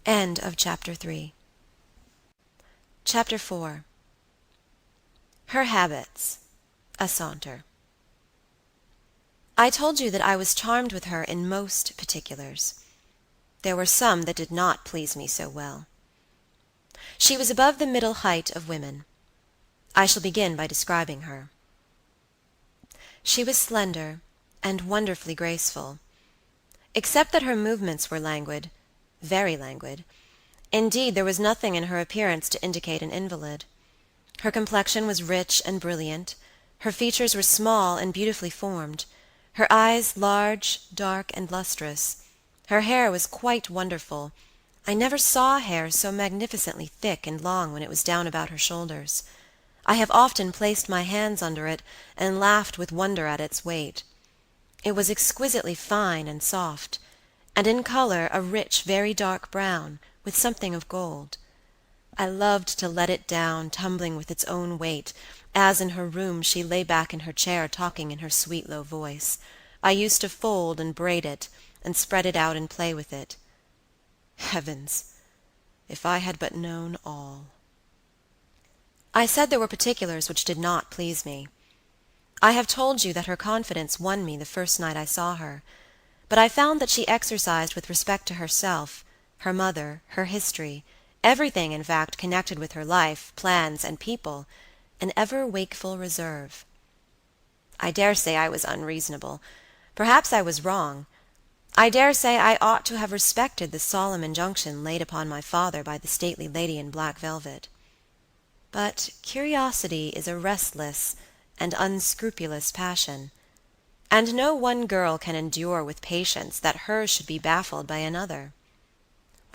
End of Chapter 3. Chapter 4. Her habits. A saunter. I told you that I was charmed with her in most particulars. There were some that did not please me so well. She was above the middle height of women. I shall begin by describing her. She was slender and wonderfully graceful, except that her movements were languid, very languid. Indeed, there was nothing in her appearance to indicate an invalid. Her complexion was rich and brilliant, her features were small and beautifully formed, her eyes large, dark, and lustrous. Her hair was quite wonderful. I never saw hair so magnificently thick and long when it was down about her shoulders. I have often placed my hands under it and laughed with wonder at its weight. It was exquisitely fine and soft, and in color a rich, very dark brown, with something of gold. I loved to let it down, tumbling with its own weight, as in her room she lay back in her chair talking in her sweet low voice. I used to fold and braid it, and spread it out and play with it. Heavens! If I had but known all. I said there were particulars which did not please me. I have told you that her confidence won me the first night I saw her, but I found that she exercised with respect to herself, her mother, her history, everything, in fact, connected with her life, plans, and people, an ever wakeful reserve. I dare say I was unreasonable. Perhaps I was wrong. I dare say I ought to have respected the solemn injunction laid upon my father by the stately lady in black velvet. But curiosity is a restless and unscrupulous passion, and no one girl can endure with patience that hers should be baffled by another.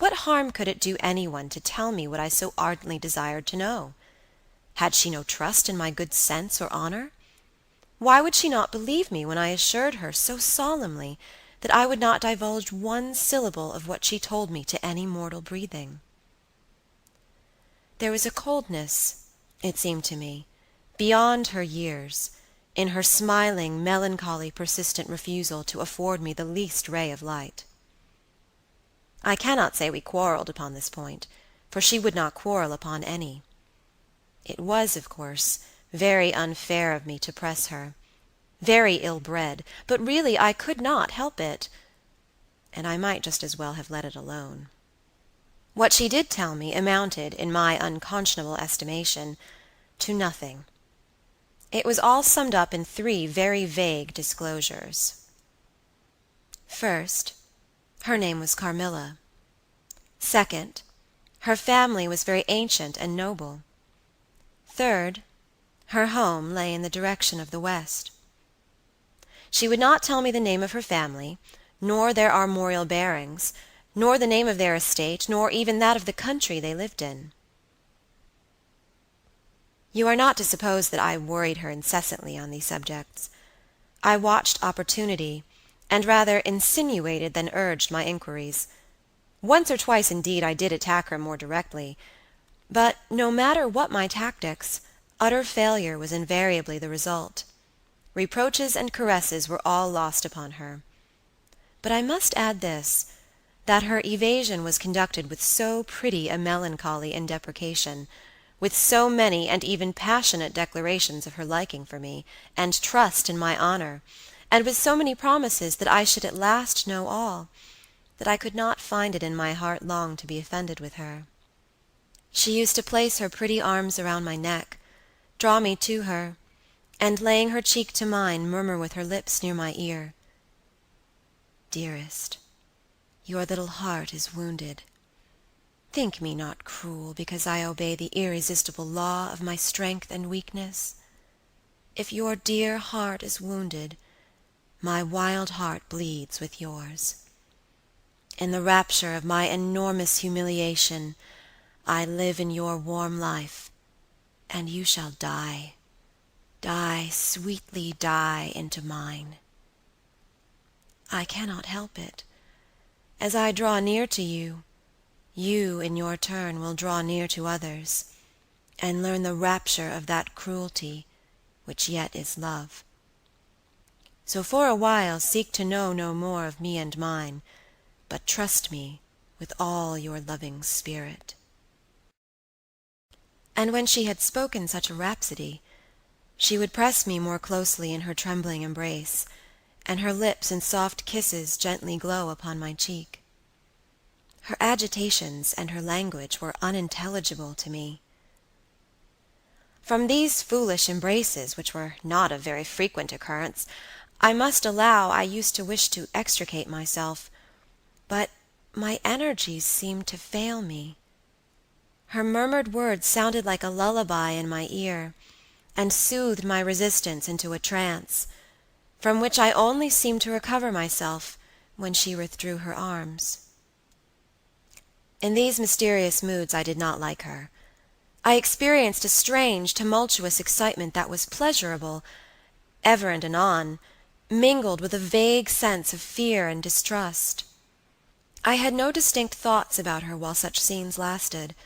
What harm could it do anyone to tell me what I so ardently desired to know? Had she no trust in my good sense or honor? Why would she not believe me when I assured her so solemnly that I would not divulge one syllable of what she told me to any mortal breathing? There was a coldness, it seemed to me, beyond her years, in her smiling, melancholy, persistent refusal to afford me the least ray of light. I cannot say we quarreled upon this point, for she would not quarrel upon any. It was, of course, very unfair of me to press her, very ill-bred, but really I could not help it, and I might just as well have let it alone. What she did tell me amounted, in my unconscionable estimation, to nothing. It was all summed up in 3 very vague disclosures. First, her name was Carmilla. Second, her family was very ancient and noble. Third, her home lay in the direction of the west. She would not tell me the name of her family, nor their armorial bearings, nor the name of their estate, nor even that of the country they lived in. You are not to suppose that I worried her incessantly on these subjects. I watched opportunity, and rather insinuated than urged my inquiries. Once or twice, indeed, I did attack her more directly, but no matter what my tactics, utter failure was invariably the result. Reproaches and caresses were all lost upon her. But I must add this, that her evasion was conducted with so pretty a melancholy and deprecation, with so many and even passionate declarations of her liking for me, and trust in my honor, and with so many promises that I should at last know all, that I could not find it in my heart long to be offended with her. She used to place her pretty arms around my neck, draw me to her, and laying her cheek to mine, murmur with her lips near my ear, "Dearest, your little heart is wounded. Think me not cruel because I obey the irresistible law of my strength and weakness. If your dear heart is wounded, my wild heart bleeds with yours. In the rapture of my enormous humiliation, I live in your warm life, and you shall die, sweetly die into mine. I cannot help it. As I draw near to you, you in your turn will draw near to others, and learn the rapture of that cruelty which yet is love. So for a while seek to know no more of me and mine, but trust me with all your loving spirit." And when she had spoken such a rhapsody, she would press me more closely in her trembling embrace, and her lips in soft kisses gently glow upon my cheek. Her agitations and her language were unintelligible to me. From these foolish embraces, which were not of very frequent occurrence, I must allow I used to wish to extricate myself, but my energies seemed to fail me. Her murmured words sounded like a lullaby in my ear, and soothed my resistance into a trance, from which I only seemed to recover myself when she withdrew her arms. In these mysterious moods I did not like her. I experienced a strange, tumultuous excitement that was pleasurable, ever and anon, mingled with a vague sense of fear and distrust. I had no distinct thoughts about her while such scenes lasted,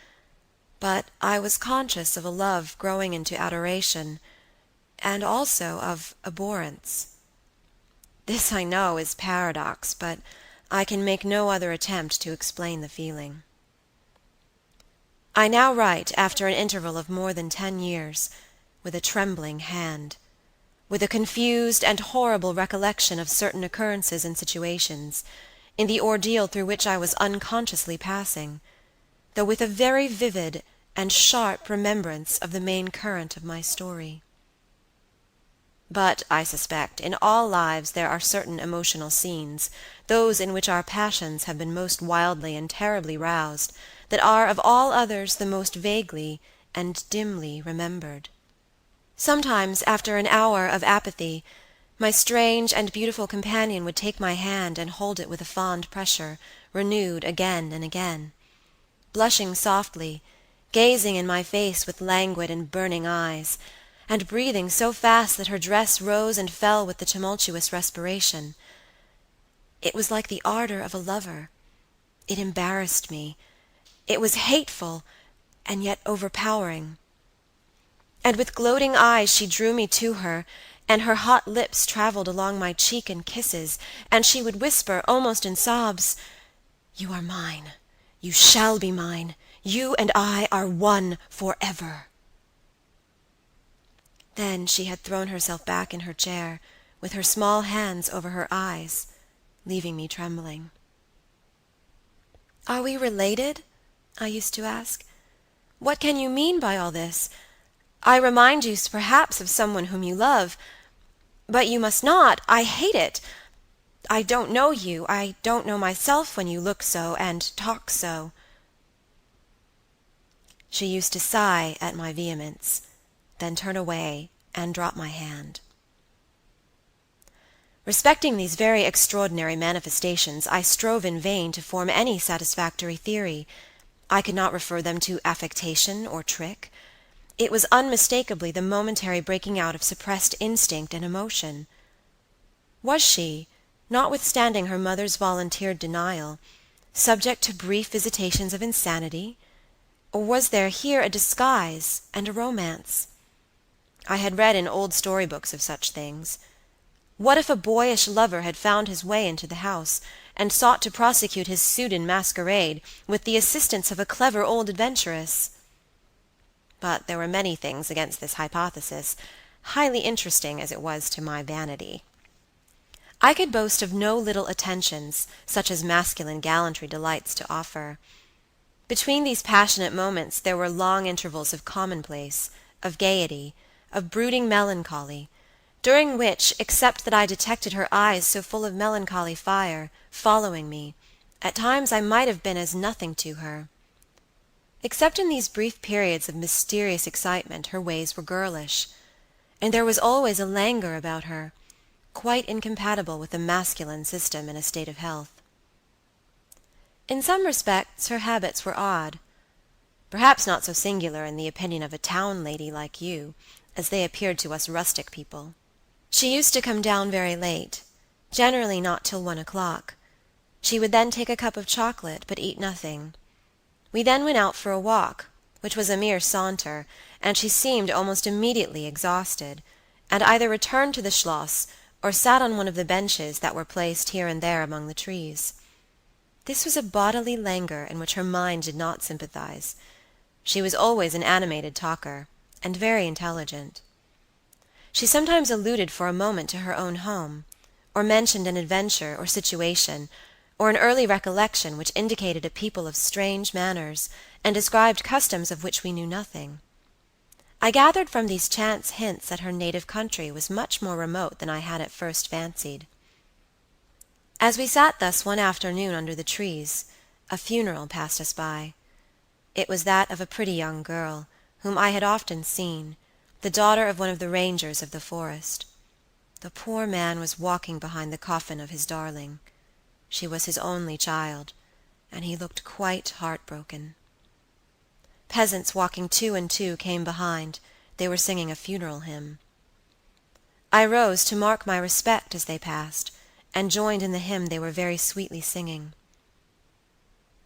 but I was conscious of a love growing into adoration, and also of abhorrence. This, I know, is paradox, but I can make no other attempt to explain the feeling. I now write, after an interval of more than 10 years, with a trembling hand, with a confused and horrible recollection of certain occurrences and situations, in the ordeal through which I was unconsciously passing, though with a very vivid and sharp remembrance of the main current of my story. But, I suspect, in all lives there are certain emotional scenes, those in which our passions have been most wildly and terribly roused, that are of all others the most vaguely and dimly remembered. Sometimes, after an hour of apathy, My strange and beautiful companion would take my hand and hold it with a fond pressure, renewed again and again. Blushing softly, gazing in my face with languid and burning eyes, and breathing so fast that her dress rose and fell with the tumultuous respiration. It was like the ardor of a lover. It embarrassed me. It was hateful, and yet overpowering. And with gloating eyes she drew me to her, and her hot lips traveled along my cheek in kisses, and she would whisper, almost in sobs, "You are mine. You shall be mine. You and I are one forever." Then she had thrown herself back in her chair, with her small hands over her eyes, leaving me trembling. "Are we related?" I used to ask. "What can you mean by all this? I remind you perhaps of someone whom you love, but you must not. I hate it. I don't know you. I don't know myself when you look so and talk so." She used to sigh at my vehemence, then turn away and drop my hand. Respecting these very extraordinary manifestations, I strove in vain to form any satisfactory theory. I could not refer them to affectation or trick. It was unmistakably the momentary breaking out of suppressed instinct and emotion. Was she, notwithstanding her mother's volunteered denial, subject to brief visitations of insanity? Or was there here a disguise and a romance? I had read in old storybooks of such things. What if a boyish lover had found his way into the house, and sought to prosecute his suit in masquerade, with the assistance of a clever old adventuress? But there were many things against this hypothesis, highly interesting as it was to my vanity. I could boast of no little attentions, such as masculine gallantry delights to offer. Between these passionate moments there were long intervals of commonplace, of gaiety, of brooding melancholy, during which, except that I detected her eyes so full of melancholy fire, following me, at times I might have been as nothing to her. Except in these brief periods of mysterious excitement her ways were girlish, and there was always a languor about her, quite incompatible with the masculine system in a state of health. In some respects her habits were odd, perhaps not so singular in the opinion of a town lady like you, as they appeared to us rustic people. She used to come down very late, generally not till 1 o'clock. She would then take a cup of chocolate, but eat nothing. We then went out for a walk, which was a mere saunter, and she seemed almost immediately exhausted, and either returned to the schloss or sat on one of the benches that were placed here and there among the trees. This was a bodily languor in which her mind did not sympathize. She was always an animated talker, and very intelligent. She sometimes alluded for a moment to her own home, or mentioned an adventure or situation, or an early recollection which indicated a people of strange manners, and described customs of which we knew nothing. I gathered from these chance hints that her native country was much more remote than I had at first fancied. As we sat thus one afternoon under the trees, a funeral passed us by. It was that of a pretty young girl, whom I had often seen, the daughter of one of the rangers of the forest. The poor man was walking behind the coffin of his darling. She was his only child, and he looked quite heartbroken. Peasants walking 2 and 2 came behind. They were singing a funeral hymn. I rose to mark my respect as they passed, and joined in the hymn they were very sweetly singing.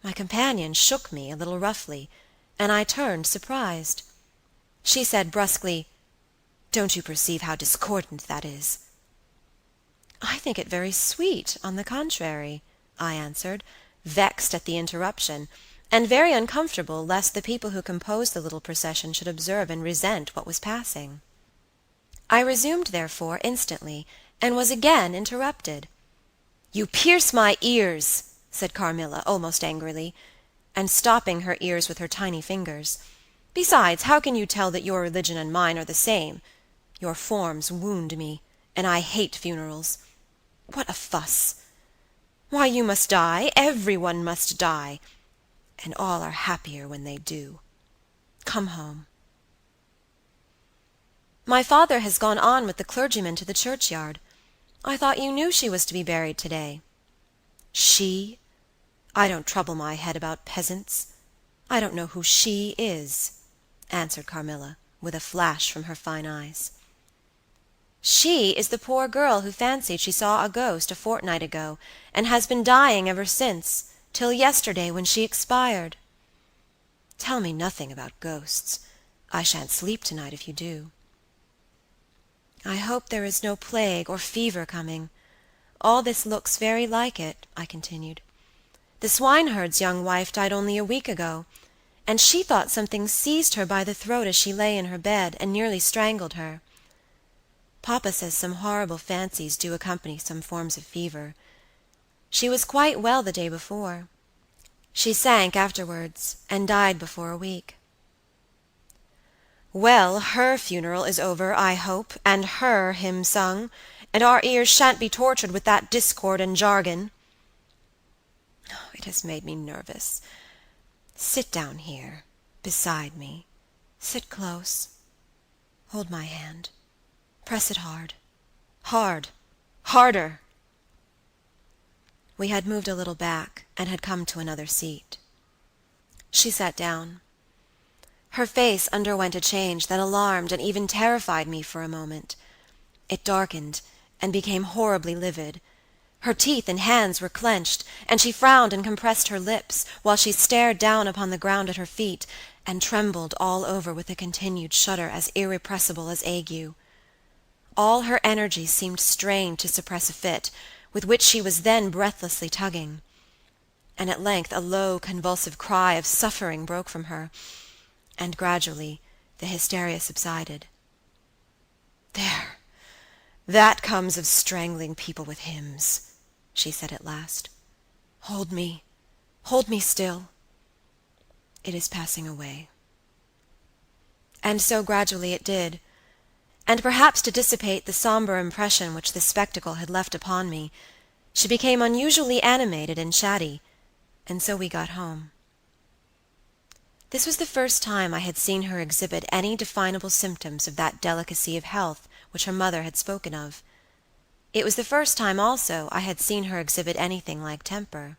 My companion shook me a little roughly, and I turned surprised. She said brusquely, "Don't you perceive how discordant that is?" "I think it very sweet, on the contrary," I answered, vexed at the interruption, and very uncomfortable lest the people who composed the little procession should observe and resent what was passing. I resumed, therefore, instantly, and was again interrupted. "You pierce my ears," said Carmilla, almost angrily, and stopping her ears with her tiny fingers. "Besides, how can you tell that your religion and mine are the same? Your forms wound me, and I hate funerals. What a fuss! Why, you must die, everyone must die, and all are happier when they do. Come home." "My father has gone on with the clergyman to the churchyard. I thought you knew she was to be buried today." "She? I don't trouble my head about peasants. I don't know who she is," answered Carmilla, with a flash from her fine eyes. "She is the poor girl who fancied she saw a ghost a fortnight ago, and has been dying ever since, till yesterday, when she expired." "Tell me nothing about ghosts. I shan't sleep tonight if you do." "I hope there is no plague or fever coming. All this looks very like it," I continued. "The swineherd's young wife died only a week ago, and she thought something seized her by the throat as she lay in her bed, and nearly strangled her. Papa says some horrible fancies do accompany some forms of fever. She was quite well the day before. She sank afterwards, and died before a week." "Well, her funeral is over, I hope, and her hymn sung, and our ears shan't be tortured with that discord and jargon. Oh, it has made me nervous. Sit down here, beside me. Sit close. Hold my hand. Press it hard. Hard. Harder." We had moved a little back, and had come to another seat. She sat down. Her face underwent a change that alarmed and even terrified me for a moment. It darkened, and became horribly livid. Her teeth and hands were clenched, and she frowned and compressed her lips, while she stared down upon the ground at her feet, and trembled all over with a continued shudder as irrepressible as ague. All her energy seemed strained to suppress a fit, with which she was then breathlessly tugging. And at length a low, convulsive cry of suffering broke from her, and gradually the hysteria subsided. "There, that comes of strangling people with hymns," she said at last. Hold me still. It is passing away." And so gradually it did, and perhaps to dissipate the somber impression which this spectacle had left upon me, she became unusually animated and chatty, and so we got home. This was the first time I had seen her exhibit any definable symptoms of that delicacy of health which her mother had spoken of. It was the first time also I had seen her exhibit anything like temper.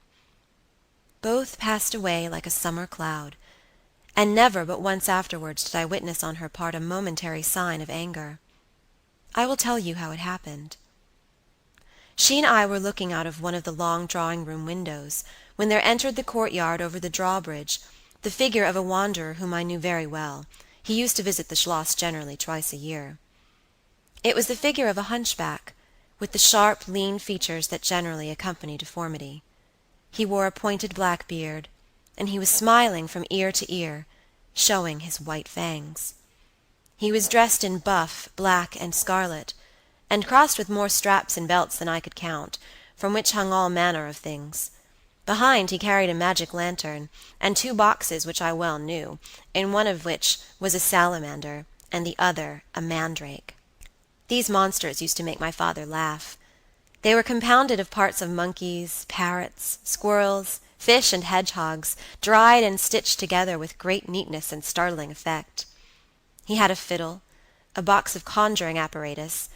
Both passed away like a summer cloud, and never but once afterwards did I witness on her part a momentary sign of anger. I will tell you how it happened. She and I were looking out of one of the long drawing-room windows, when there entered the courtyard over the drawbridge the figure of a wanderer whom I knew very well. He used to visit the Schloss generally twice a year. It was the figure of a hunchback, with the sharp, lean features that generally accompany deformity. He wore a pointed black beard, and he was smiling from ear to ear, showing his white fangs. He was dressed in buff, black, and scarlet, and crossed with more straps and belts than I could count, from which hung all manner of things. Behind he carried a magic lantern, and two boxes which I well knew, in one of which was a salamander, and the other a mandrake. These monsters used to make my father laugh. They were compounded of parts of monkeys, parrots, squirrels, fish, and hedgehogs, dried and stitched together with great neatness and startling effect. He had a fiddle, a box of conjuring apparatus,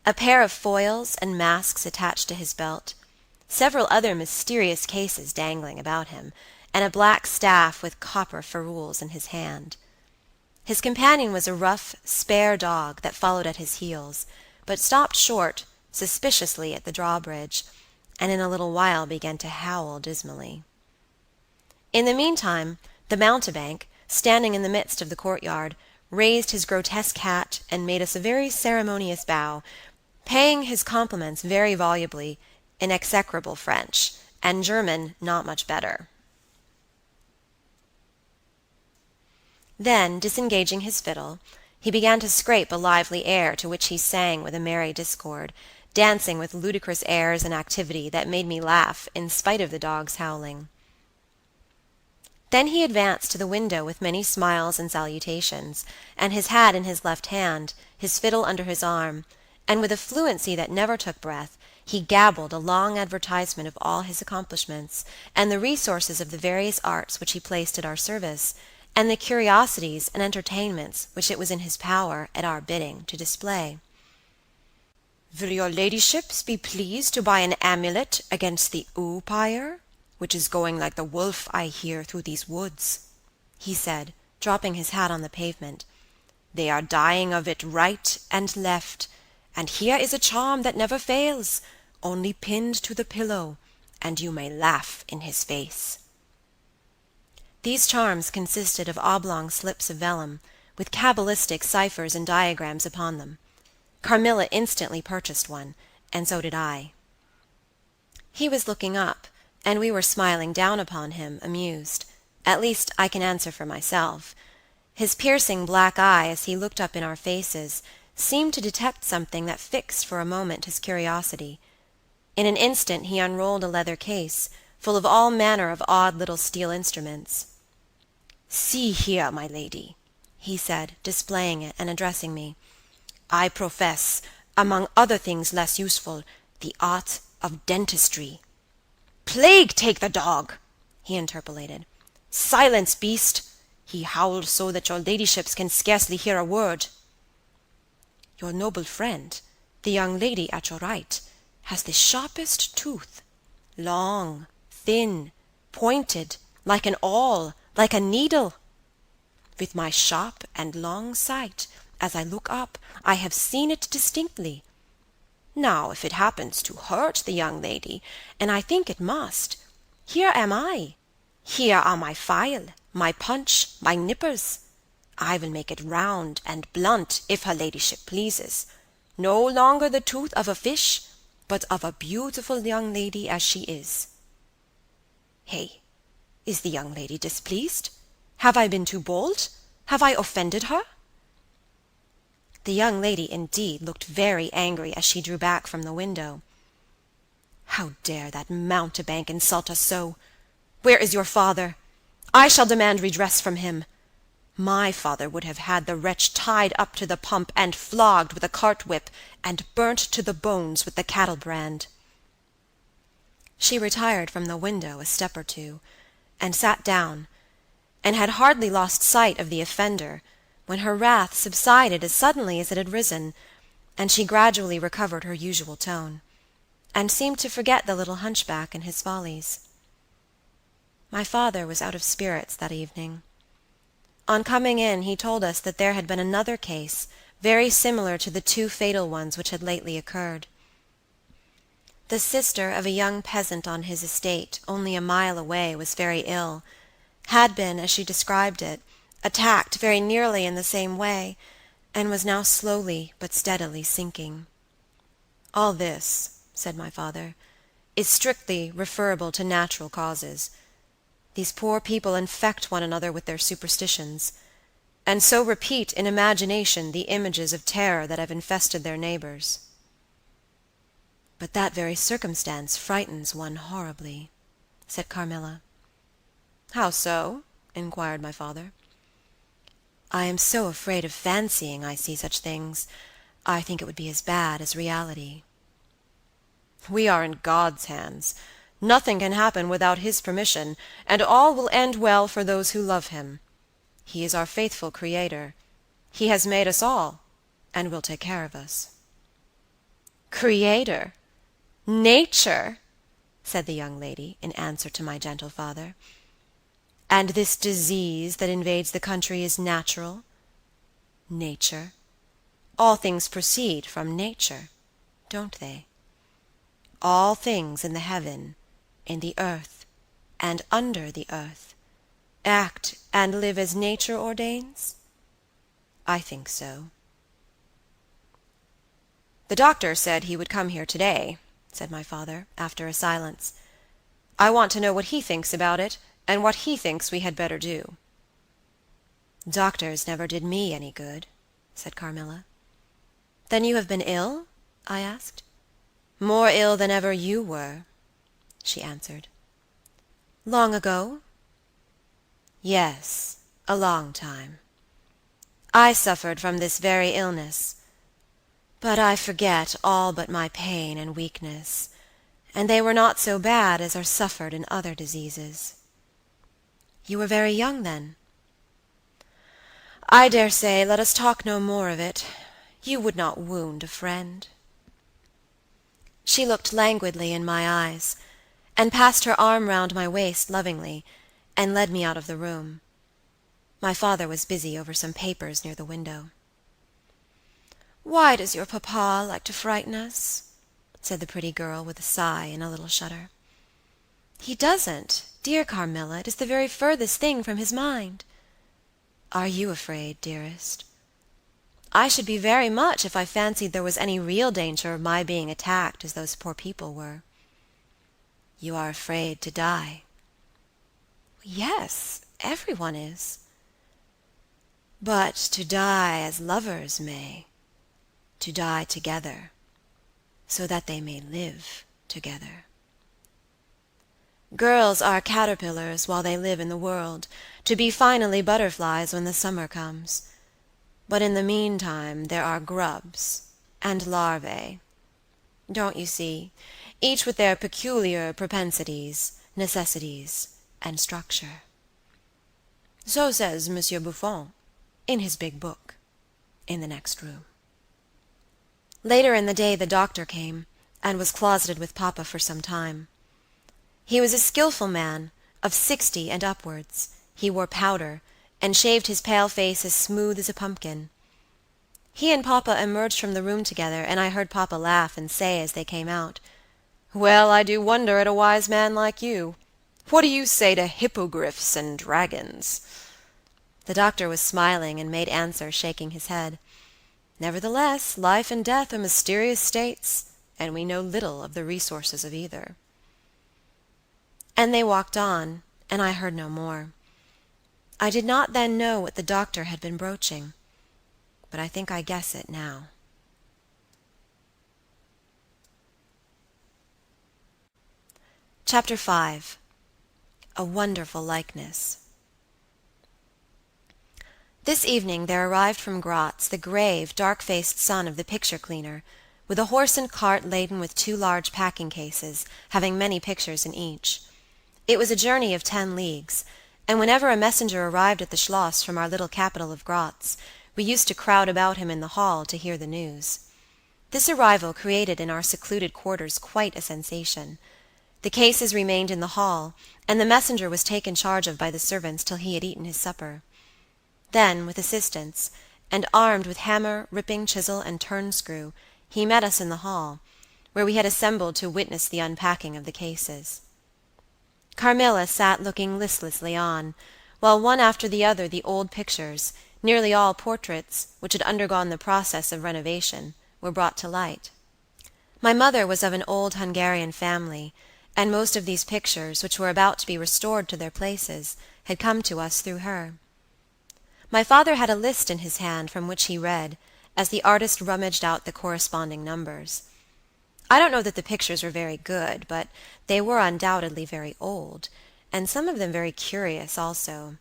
a pair of foils and masks attached to his belt, several other mysterious cases dangling about him, and a black staff with copper ferrules in his hand. His companion was a rough, spare dog that followed at his heels, but stopped short, suspiciously, at the drawbridge, and in a little while began to howl dismally. In the meantime, the mountebank, standing in the midst of the courtyard, raised his grotesque hat and made us a very ceremonious bow, paying his compliments very volubly in execrable French, and German not much better. Then, disengaging his fiddle, he began to scrape a lively air to which he sang with a merry discord, dancing with ludicrous airs and activity that made me laugh in spite of the dog's howling. Then he advanced to the window with many smiles and salutations, and his hat in his left hand, his fiddle under his arm, and with a fluency that never took breath, he gabbled a long advertisement of all his accomplishments, and the resources of the various arts which he placed at our service, and the curiosities and entertainments which it was in his power, at our bidding, to display. "Will your ladyships be pleased to buy an amulet against the oupire, which is going like the wolf, I hear, through these woods?" he said, dropping his hat on the pavement. "They are dying of it right and left, and here is a charm that never fails, only pinned to the pillow, and you may laugh in his face." These charms consisted of oblong slips of vellum, with cabalistic ciphers and diagrams upon them. Carmilla instantly purchased one, and so did I. He was looking up, and we were smiling down upon him, amused. At least, I can answer for myself. His piercing black eye, as he looked up in our faces, seemed to detect something that fixed for a moment his curiosity. In an instant he unrolled a leather case, full of all manner of odd little steel instruments. "See here, my lady," he said, displaying it and addressing me. "I profess, among other things less useful, the art of dentistry." "Plague take the dog!" he interpolated. "Silence, beast! He howls so that your ladyships can scarcely hear a word." "Your noble friend, the young lady at your right, has the sharpest tooth, long, thin, pointed, like an awl, like a needle. With my sharp and long sight, as I look up, I have seen it distinctly. Now, if it happens to hurt the young lady, and I think it must, here am I. Here are my file, my punch, my nippers. I will make it round and blunt, if her ladyship pleases. No longer the tooth of a fish, but of a beautiful young lady as she is. Hey, is the young lady displeased? Have I been too bold? Have I offended her?" The young lady, indeed, looked very angry as she drew back from the window. "How dare that mountebank insult us so? Where is your father? I shall demand redress from him. My father would have had the wretch tied up to the pump and flogged with a cart-whip, and burnt to the bones with the cattle-brand." She retired from the window a step or two, and sat down, and had hardly lost sight of the offender, when her wrath subsided as suddenly as it had risen, and she gradually recovered her usual tone, and seemed to forget the little hunchback and his follies. My father was out of spirits that evening. On coming in, he told us that there had been another case, very similar to the two fatal ones which had lately occurred. The sister of a young peasant on his estate, only a mile away, was very ill, had been, as she described it, attacked very nearly in the same way, and was now slowly but steadily sinking. "All this," said my father, "is strictly referable to natural causes. These poor people infect one another with their superstitions, and so repeat in imagination the images of terror that have infested their neighbors." "But that very circumstance frightens one horribly," said Carmilla. "How so?" inquired my father. "I am so afraid of fancying I see such things. I think it would be as bad as reality." "We are in God's hands. Nothing can happen without his permission, and all will end well for those who love him. He is our faithful Creator. He has made us all, and will take care of us." "Creator? Nature?" said the young lady, in answer to my gentle father. "And this disease that invades the country is natural?" "Nature. All things proceed from nature, don't they? All things in the heaven, in the earth, and under the earth, act and live as nature ordains? I think so." "The doctor said he would come here today," said my father, after a silence. "I want to know what he thinks about it, and what he thinks we had better do." "Doctors never did me any good," said Carmilla. "Then you have been ill?" I asked. "More ill than ever you were," she answered. "Long ago?" "Yes, a long time. I suffered from this very illness, but I forget all but my pain and weakness, and they were not so bad as are suffered in other diseases." "You were very young, then?" "I dare say, let us talk no more of it. You would not wound a friend." She looked languidly in my eyes, and passed her arm round my waist lovingly, and led me out of the room. My father was busy over some papers near the window. "Why does your papa like to frighten us?" said the pretty girl with a sigh and a little shudder. "He doesn't, dear Carmilla, it is the very furthest thing from his mind." "Are you afraid, dearest?" "I should be very much if I fancied there was any real danger of my being attacked as those poor people were." "You are afraid to die?" "Yes, everyone is." "But to die as lovers may, to die together, so that they may live together. Girls are caterpillars while they live in the world, to be finally butterflies when the summer comes. But in the meantime there are grubs and larvae. Don't you see, each with their peculiar propensities, necessities, and structure. So says Monsieur Buffon, in his big book, in the next room." Later in the day the doctor came, and was closeted with papa for some time. He was a skillful man, of 60 and upwards. He wore powder, and shaved his pale face as smooth as a pumpkin. He and papa emerged from the room together, and I heard papa laugh and say as they came out, "Well, I do wonder at a wise man like you. What do you say to hippogriffs and dragons?" The doctor was smiling, and made answer, shaking his head, "Nevertheless, life and death are mysterious states, and we know little of the resources of either." And they walked on, and I heard no more. I did not then know what the doctor had been broaching, but I think I guess it now. Chapter 5. A Wonderful Likeness. This evening there arrived from Gratz the grave, dark-faced son of the picture cleaner, with a horse and cart laden with 2 large packing cases, having many pictures in each. It was a journey of 10 leagues, and whenever a messenger arrived at the Schloss from our little capital of Gratz, we used to crowd about him in the hall to hear the news. This arrival created in our secluded quarters quite a sensation. The cases remained in the hall, and the messenger was taken charge of by the servants till he had eaten his supper. Then, with assistants, and armed with hammer, ripping chisel, and turn-screw, he met us in the hall, where we had assembled to witness the unpacking of the cases. Carmilla sat looking listlessly on, while one after the other the old pictures, nearly all portraits, which had undergone the process of renovation, were brought to light. My mother was of an old Hungarian family, and most of these pictures, which were about to be restored to their places, had come to us through her. My father had a list in his hand from which he read, as the artist rummaged out the corresponding numbers. I don't know that the pictures were very good, but they were undoubtedly very old, and some of them very curious also.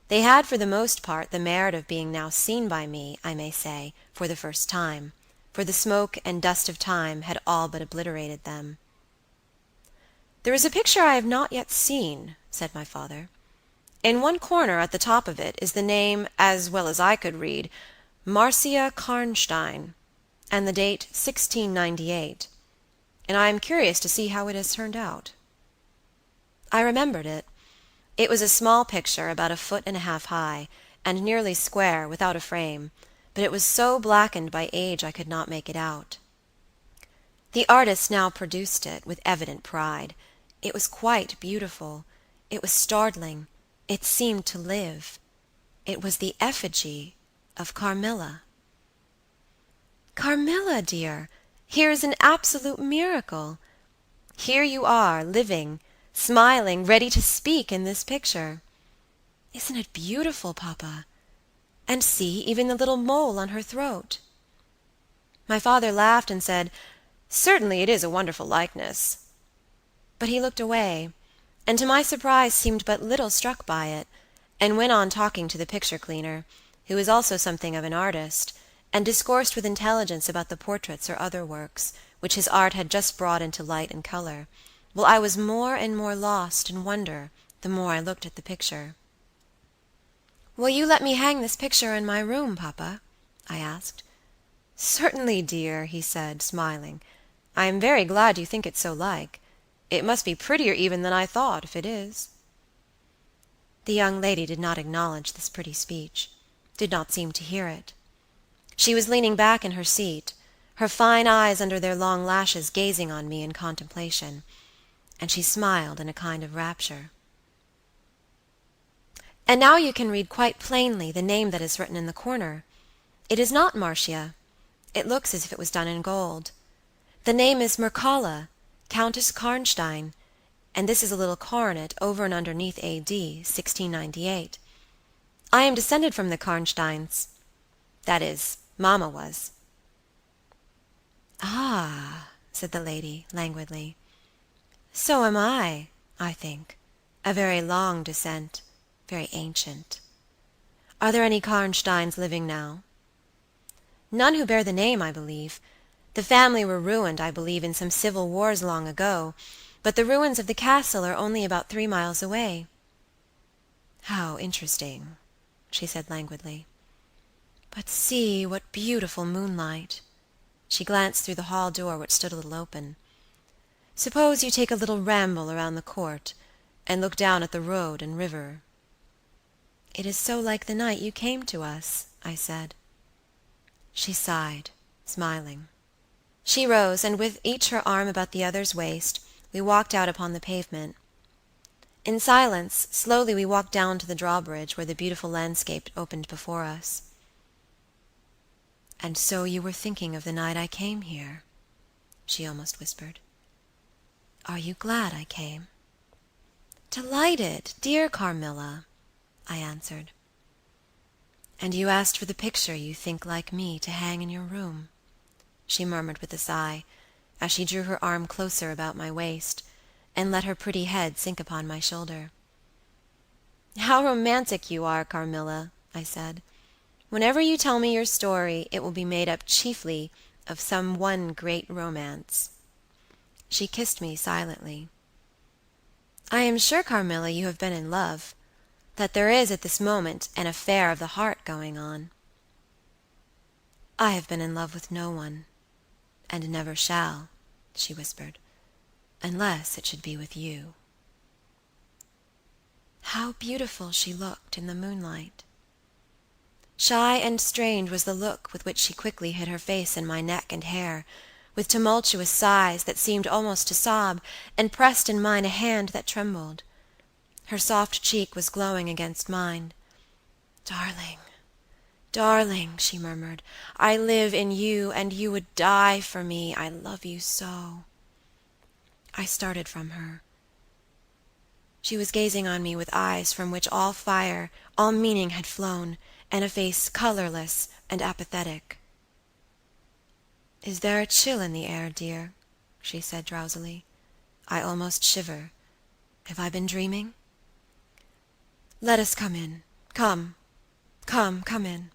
They had for the most part the merit of being now seen by me, I may say, for the first time, for the smoke and dust of time had all but obliterated them. "There is a picture I have not yet seen," said my father. "In one corner at the top of it is the name, as well as I could read, Marcia Karnstein, and the date 1698, and I am curious to see how it has turned out." I remembered it. It was a small picture about 1.5 feet high, and nearly square, without a frame, but it was so blackened by age I could not make it out. The artist now produced it, with evident pride. It was quite beautiful. It was startling. It seemed to live. It was the effigy of Carmilla. "Carmilla, dear, here is an absolute miracle. Here you are, living, smiling, ready to speak in this picture. Isn't it beautiful, papa? And see, even the little mole on her throat." My father laughed and said, "Certainly it is a wonderful likeness." But he looked away, and to my surprise seemed but little struck by it, and went on talking to the picture cleaner, who was also something of an artist, and discoursed with intelligence about the portraits or other works, which his art had just brought into light and color, while I was more and more lost in wonder the more I looked at the picture. "Will you let me hang this picture in my room, papa?" I asked. "Certainly, dear," he said, smiling. I am very glad you think it so like. It must be prettier even than I thought, if it is." The young lady did not acknowledge this pretty speech, did not seem to hear it. She was leaning back in her seat, her fine eyes under their long lashes gazing on me in contemplation, and she smiled in a kind of rapture. "And now you can read quite plainly the name that is written in the corner. It is not Marcia. It looks as if it was done in gold. The name is Mircalla, Countess Karnstein, and this is a little coronet over and underneath A.D. 1698. I am descended from the Karnsteins. That is, Mamma was." "Ah," said the lady, languidly. "So am I think. A very long descent, very ancient. Are there any Karnsteins living now?" "None who bear the name, I believe. The family were ruined, I believe, in some civil wars long ago, but the ruins of the castle are only about 3 miles away." "How interesting," she said languidly. "But see, what beautiful moonlight." She glanced through the hall door, which stood a little open. "Suppose you take a little ramble around the court, and look down at the road and river." "It is so like the night you came to us," I said. She sighed, smiling. She rose, and with each her arm about the other's waist, we walked out upon the pavement. In silence, slowly we walked down to the drawbridge where the beautiful landscape opened before us. "And so you were thinking of the night I came here," she almost whispered. "Are you glad I came?" "Delighted, dear Carmilla," I answered. "And you asked for the picture you think like me to hang in your room," she murmured with a sigh, as she drew her arm closer about my waist, and let her pretty head sink upon my shoulder. "How romantic you are, Carmilla," I said. "Whenever you tell me your story, it will be made up chiefly of some one great romance." She kissed me silently. "I am sure, Carmilla, you have been in love, that there is at this moment an affair of the heart going on." "I have been in love with no one, and never shall," she whispered, "unless it should be with you." How beautiful she looked in the moonlight! Shy and strange was the look with which she quickly hid her face in my neck and hair, with tumultuous sighs that seemed almost to sob, and pressed in mine a hand that trembled. Her soft cheek was glowing against mine. "Darling, darling," she murmured, "I live in you, and you would die for me. I love you so." I started from her. She was gazing on me with eyes from which all fire, all meaning had flown, and a face colorless and apathetic. "Is there a chill in the air, dear?" she said drowsily. "I almost shiver. Have I been dreaming?" "Let us come in. Come in."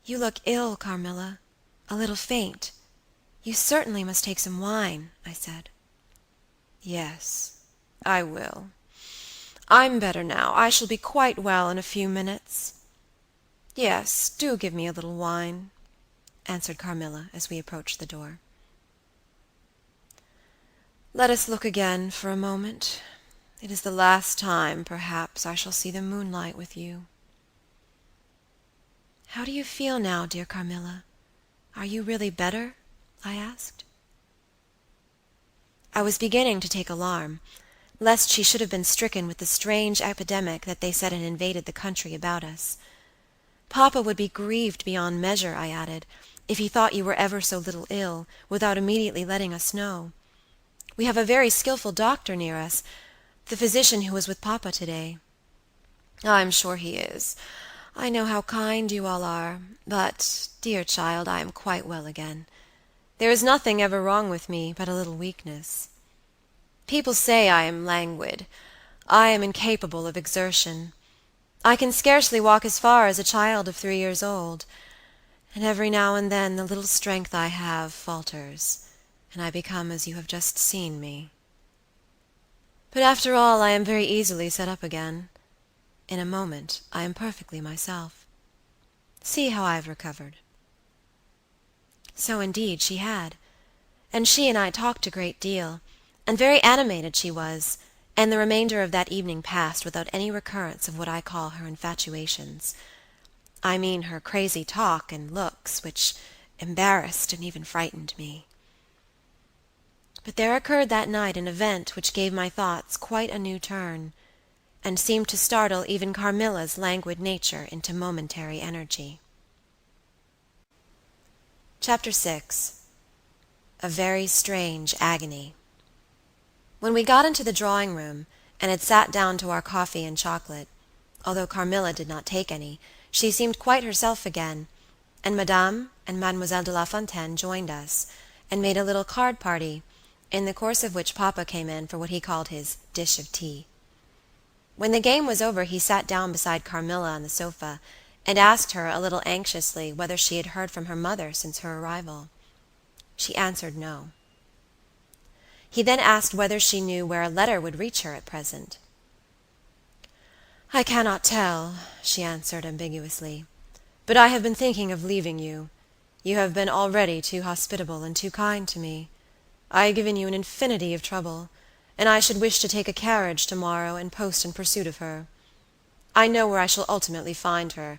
"You look ill, Carmilla, a little faint. You certainly must take some wine," I said. "Yes, I will. I'm better now. I shall be quite well in a few minutes. Yes, do give me a little wine," answered Carmilla as we approached the door. "Let us look again for a moment. It is the last time, perhaps, I shall see the moonlight with you." "How do you feel now, dear Carmilla? Are you really better?" I asked. I was beginning to take alarm, lest she should have been stricken with the strange epidemic that they said had invaded the country about us. "Papa would be grieved beyond measure," I added, "if he thought you were ever so little ill, without immediately letting us know. We have a very skillful doctor near us, the physician who was with papa today." "I'm sure he is. I know how kind you all are, but, dear child, I am quite well again. There is nothing ever wrong with me but a little weakness. People say I am languid. I am incapable of exertion. I can scarcely walk as far as a child of 3 years old, and every now and then the little strength I have falters, and I become as you have just seen me. But after all, I am very easily set up again. In a moment I am perfectly myself. See how I have recovered." So indeed she had. and she and I talked a great deal, and very animated she was, and the remainder of that evening passed without any recurrence of what I call her infatuations. I mean her crazy talk and looks, which embarrassed and even frightened me. But there occurred that night an event which gave my thoughts quite a new turn, and seemed to startle even Carmilla's languid nature into momentary energy. Chapter 6. A very strange agony. When we got into the drawing-room, and had sat down to our coffee and chocolate, although Carmilla did not take any, she seemed quite herself again, and Madame and Mademoiselle de la Fontaine joined us, and made a little card party, in the course of which Papa came in for what he called his dish of tea. When the game was over he sat down beside Carmilla on the sofa, and asked her a little anxiously whether she had heard from her mother since her arrival. She answered no. He then asked whether she knew where a letter would reach her at present. "I cannot tell," she answered ambiguously, "but I have been thinking of leaving you. You have been already too hospitable and too kind to me. I have given you an infinity of trouble, and I should wish to take a carriage tomorrow and post in pursuit of her. I know where I shall ultimately find her,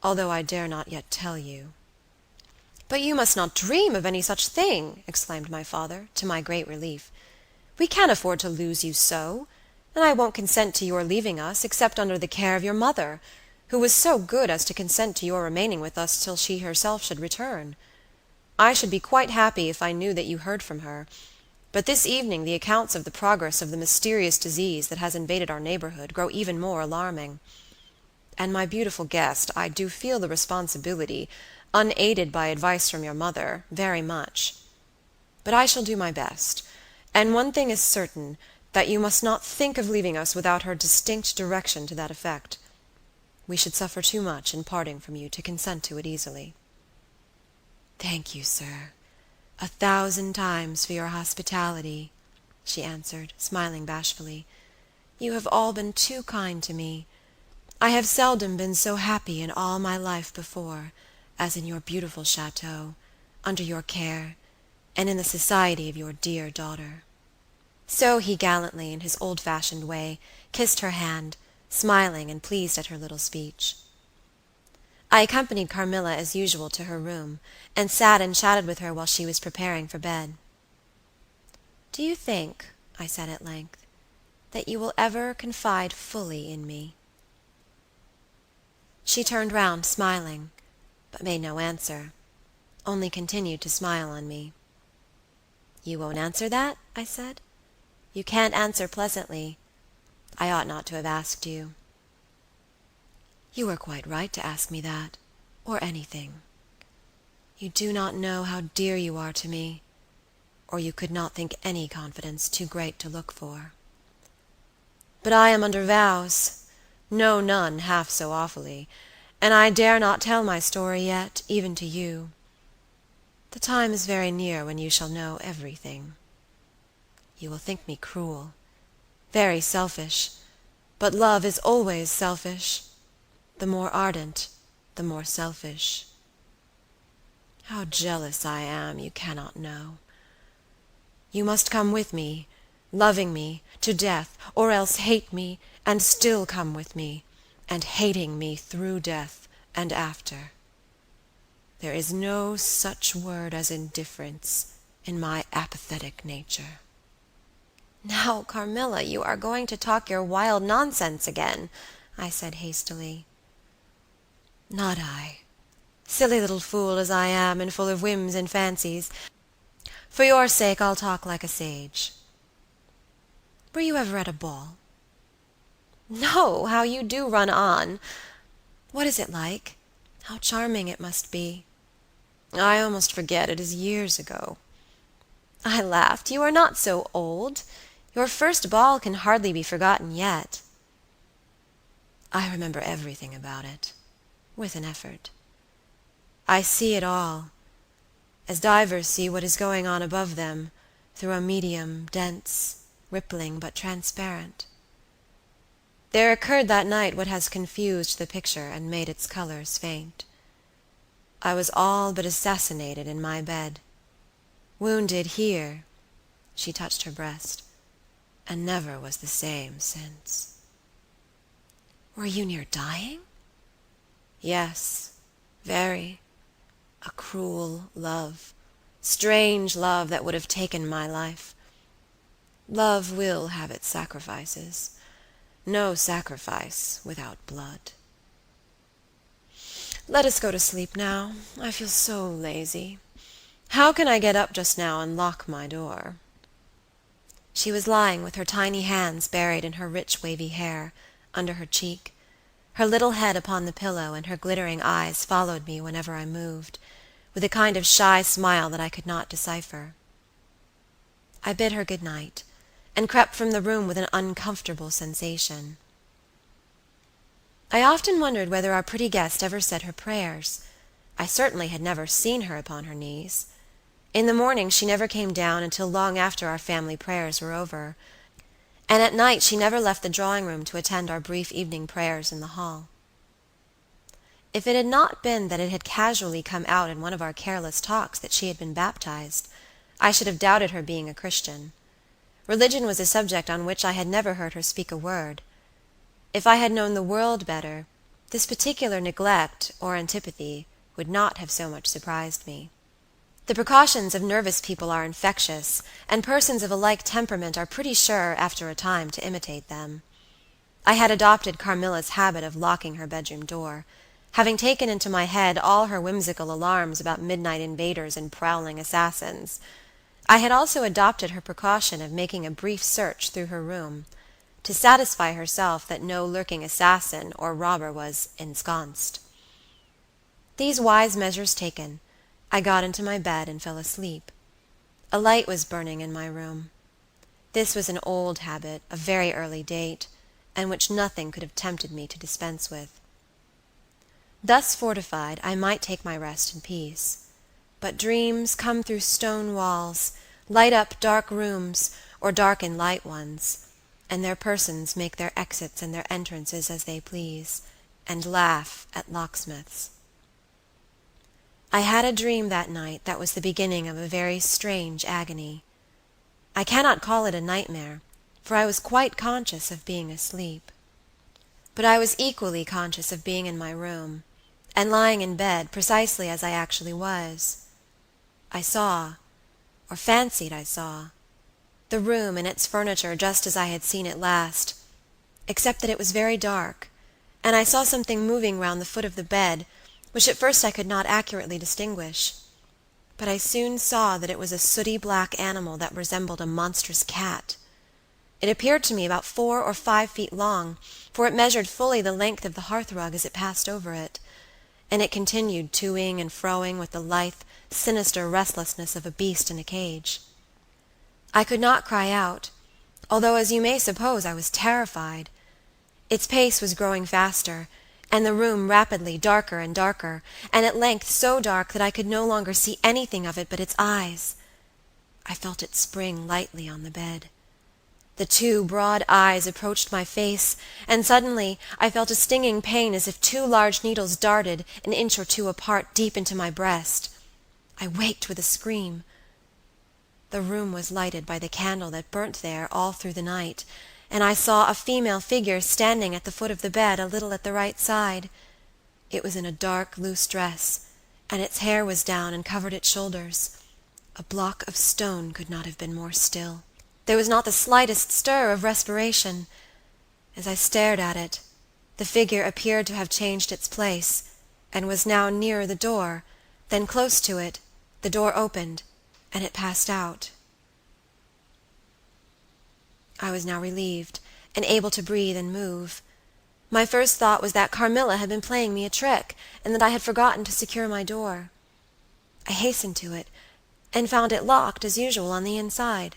although I dare not yet tell you." "But you must not dream of any such thing," exclaimed my father, to my great relief. "We can't afford to lose you so, and I won't consent to your leaving us except under the care of your mother, who was so good as to consent to your remaining with us till she herself should return. I should be quite happy if I knew that you heard from her, but this evening the accounts of the progress of the mysterious disease that has invaded our neighborhood grow even more alarming. And, my beautiful guest, I do feel the responsibility, unaided by advice from your mother, very much. But I shall do my best, and one thing is certain, that you must not think of leaving us without her distinct direction to that effect. We should suffer too much in parting from you to consent to it easily." "Thank you, sir, 1,000 times for your hospitality," she answered, smiling bashfully. "You have all been too kind to me. I have seldom been so happy in all my life before, as in your beautiful chateau, under your care, and in the society of your dear daughter." So he gallantly, in his old-fashioned way, kissed her hand, smiling and pleased at her little speech. I accompanied Carmilla as usual to her room, and sat and chatted with her while she was preparing for bed. "Do you think," I said at length, "that you will ever confide fully in me?" She turned round smiling, but made no answer, only continued to smile on me. "You won't answer that?" I said. "You can't answer pleasantly. I ought not to have asked you." "You are quite right to ask me that, or anything. You do not know how dear you are to me, or you could not think any confidence too great to look for. But I am under vows, know none half so awfully, and I dare not tell my story yet, even to you. The time is very near when you shall know everything. You will think me cruel, very selfish, but love is always selfish. The more ardent, the more selfish. How jealous I am, you cannot know. You must come with me, loving me, to death, or else hate me, and still come with me, and hating me through death and after. There is no such word as indifference in my apathetic nature." "Now, Carmilla, you are going to talk your wild nonsense again," I said hastily. "Not I. Silly little fool as I am, and full of whims and fancies. For your sake I'll talk like a sage. Were you ever at a ball?" "No, how you do run on. What is it like? How charming it must be." "I almost forget it is years ago." I laughed. "You are not so old. Your first ball can hardly be forgotten yet." "I remember everything about it, with an effort. I see it all, as divers see what is going on above them, through a medium, dense, rippling, but transparent. There occurred that night what has confused the picture and made its colors faint. I was all but assassinated in my bed. wounded here," she touched her breast, "and never was the same since." "Were you near dying?" "Yes, very. A cruel love, strange love that would have taken my life. Love will have its sacrifices. No sacrifice without blood. Let us go to sleep now. I feel so lazy. How can I get up just now and lock my door?" She was lying with her tiny hands buried in her rich wavy hair, under her cheek. Her little head upon the pillow, and her glittering eyes followed me whenever I moved, with a kind of shy smile that I could not decipher. I bid her good night, and crept from the room with an uncomfortable sensation. I often wondered whether our pretty guest ever said her prayers. I certainly had never seen her upon her knees. In the morning she never came down until long after our family prayers were over, and at night she never left the drawing-room to attend our brief evening prayers in the hall. If it had not been that it had casually come out in one of our careless talks that she had been baptized, I should have doubted her being a Christian. Religion was a subject on which I had never heard her speak a word. If I had known the world better, this particular neglect or antipathy would not have so much surprised me. The precautions of nervous people are infectious, and persons of a like temperament are pretty sure, after a time, to imitate them. I had adopted Carmilla's habit of locking her bedroom door, having taken into my head all her whimsical alarms about midnight invaders and prowling assassins. I had also adopted her precaution of making a brief search through her room, to satisfy herself that no lurking assassin or robber was ensconced. These wise measures taken, I got into my bed and fell asleep. A light was burning in my room. This was an old habit, of very early date, and which nothing could have tempted me to dispense with. Thus fortified, I might take my rest in peace. But dreams come through stone walls, light up dark rooms, or darken light ones, and their persons make their exits and their entrances as they please, and laugh at locksmiths. I had a dream that night that was the beginning of a very strange agony. I cannot call it a nightmare, for I was quite conscious of being asleep. But I was equally conscious of being in my room, and lying in bed precisely as I actually was. I saw, or fancied I saw, the room and its furniture just as I had seen it last, except that it was very dark, and I saw something moving round the foot of the bed, which at first I could not accurately distinguish. But I soon saw that it was a sooty black animal that resembled a monstrous cat. It appeared to me about 4 or 5 feet long, for it measured fully the length of the hearthrug as it passed over it, and it continued toing and froing with the lithe, sinister restlessness of a beast in a cage. I could not cry out, although, as you may suppose, I was terrified. Its pace was growing faster, and the room rapidly darker and darker, and at length so dark that I could no longer see anything of it but its eyes. I felt it spring lightly on the bed. The 2 broad eyes approached my face, and suddenly I felt a stinging pain as if 2 large needles darted an inch or 2 apart deep into my breast. I waked with a scream. The room was lighted by the candle that burnt there all through the night, and I saw a female figure standing at the foot of the bed a little at the right side. It was in a dark, loose dress, and its hair was down and covered its shoulders. A block of stone could not have been more still. There was not the slightest stir of respiration. As I stared at it, the figure appeared to have changed its place, and was now nearer the door, then close to it, the door opened, and it passed out. I was now relieved, and able to breathe and move. My first thought was that Carmilla had been playing me a trick, and that I had forgotten to secure my door. I hastened to it, and found it locked as usual on the inside.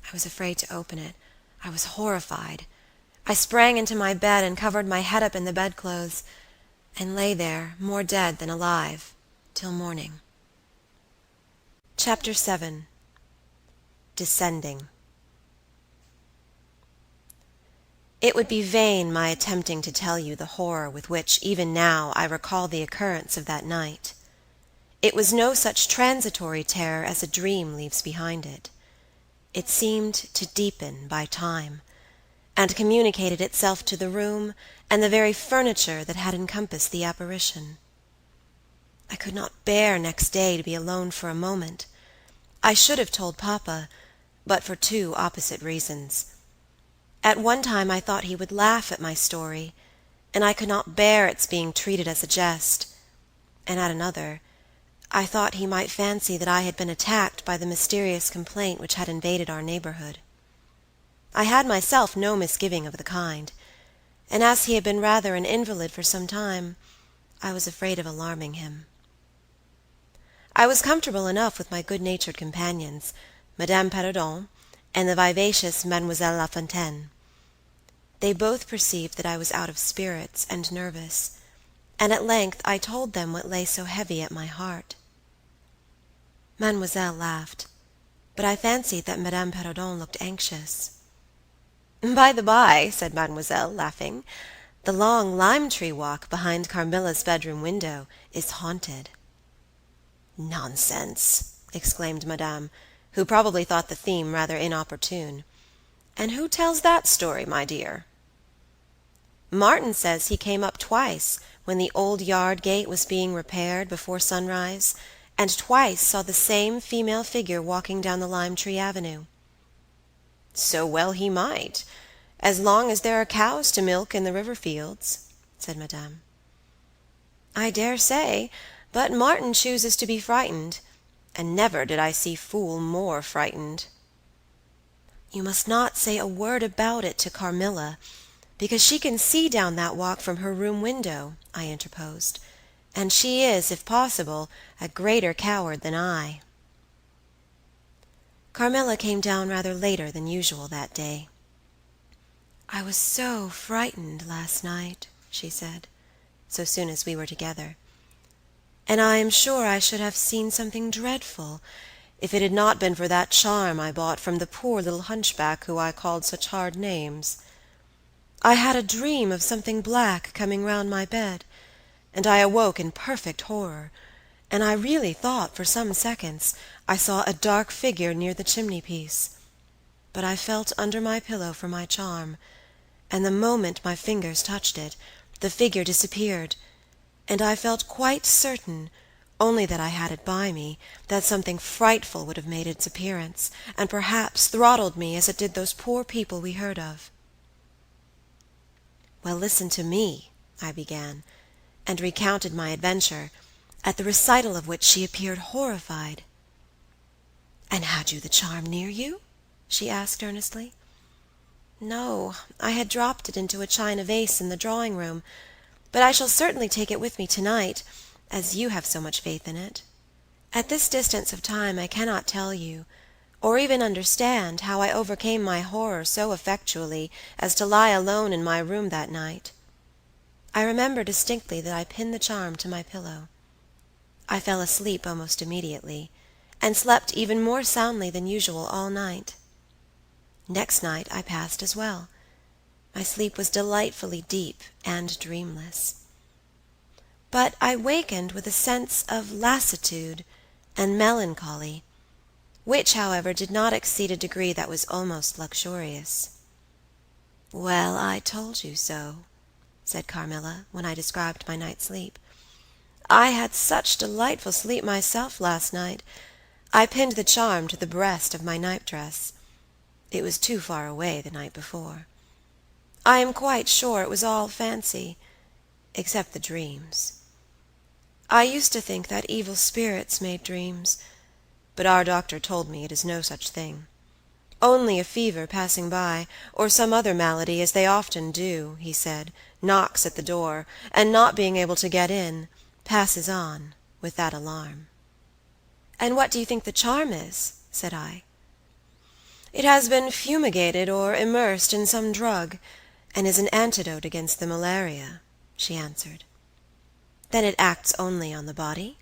I was afraid to open it. I was horrified. I sprang into my bed and covered my head up in the bedclothes, and lay there, more dead than alive, till morning. Chapter 7. Descending. It would be vain my attempting to tell you the horror with which, even now, I recall the occurrence of that night. It was no such transitory terror as a dream leaves behind it. It seemed to deepen by time, and communicated itself to the room and the very furniture that had encompassed the apparition. I could not bear next day to be alone for a moment. I should have told papa, but for two opposite reasons. At one time I thought he would laugh at my story, and I could not bear its being treated as a jest, and at another, I thought he might fancy that I had been attacked by the mysterious complaint which had invaded our neighborhood. I had myself no misgiving of the kind, and as he had been rather an invalid for some time, I was afraid of alarming him. I was comfortable enough with my good-natured companions, Madame Perrodon and the vivacious Mademoiselle La Fontaine. They both perceived that I was out of spirits and nervous, and at length I told them what lay so heavy at my heart. Mademoiselle laughed, but I fancied that Madame Perrodon looked anxious. "By the by," said Mademoiselle, laughing, "the long lime-tree walk behind Carmilla's bedroom window is haunted." "Nonsense!" exclaimed Madame, who probably thought the theme rather inopportune. "And who tells that story, my dear?" "Martin says he came up twice when the old yard gate was being repaired before sunrise, and twice saw the same female figure walking down the lime-tree avenue." "So well he might, as long as there are cows to milk in the river fields," said Madame. "I dare say, but Martin chooses to be frightened, and never did I see fool more frightened." "You must not say a word about it to Carmilla, because she can see down that walk from her room window," I interposed, "and she is, if possible, a greater coward than I." Carmilla came down rather later than usual that day. "I was so frightened last night," she said, so soon as we were together, "and I am sure I should have seen something dreadful if it had not been for that charm I bought from the poor little hunchback who I called such hard names. I had a dream of something black coming round my bed, and I awoke in perfect horror, and I really thought for some seconds I saw a dark figure near the chimney-piece. But I felt under my pillow for my charm, and the moment my fingers touched it, the figure disappeared, and I felt quite certain, only that I had it by me, that something frightful would have made its appearance, and perhaps throttled me as it did those poor people we heard of." "Well, listen to me," I began, and recounted my adventure, at the recital of which she appeared horrified. "And had you the charm near you?" she asked earnestly. "No, I had dropped it into a china vase in the drawing-room, but I shall certainly take it with me tonight, as you have so much faith in it. At this distance of time I cannot tell you, or even understand, how I overcame my horror so effectually as to lie alone in my room that night. I remember distinctly that I pinned the charm to my pillow. I fell asleep almost immediately, and slept even more soundly than usual all night. Next night I passed as well. My sleep was delightfully deep and dreamless. But I wakened with a sense of lassitude and melancholy, which, however, did not exceed a degree that was almost luxurious. "Well, I told you so," said Carmilla, when I described my night's sleep. "I had such delightful sleep myself last night. I pinned the charm to the breast of my nightdress. It was too far away the night before. I am quite sure it was all fancy, except the dreams. I used to think that evil spirits made dreams, but our doctor told me it is no such thing. Only a fever passing by, or some other malady, as they often do, he said, knocks at the door, and not being able to get in, passes on, with that alarm." "And what do you think the charm is?" said I. "It has been fumigated or immersed in some drug, and is an antidote against the malaria," she answered. "Then it acts only on the body?"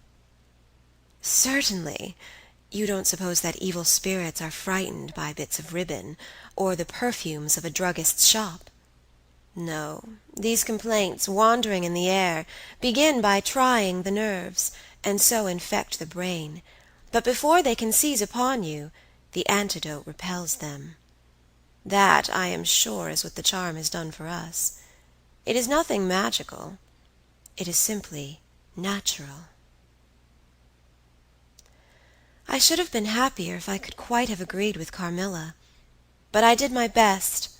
"Certainly. You don't suppose that evil spirits are frightened by bits of ribbon, or the perfumes of a druggist's shop? No, these complaints, wandering in the air, begin by trying the nerves, and so infect the brain, but before they can seize upon you, the antidote repels them. That, I am sure, is what the charm has done for us. It is nothing magical. It is simply natural. I should have been happier if I could quite have agreed with Carmilla, but I did my best,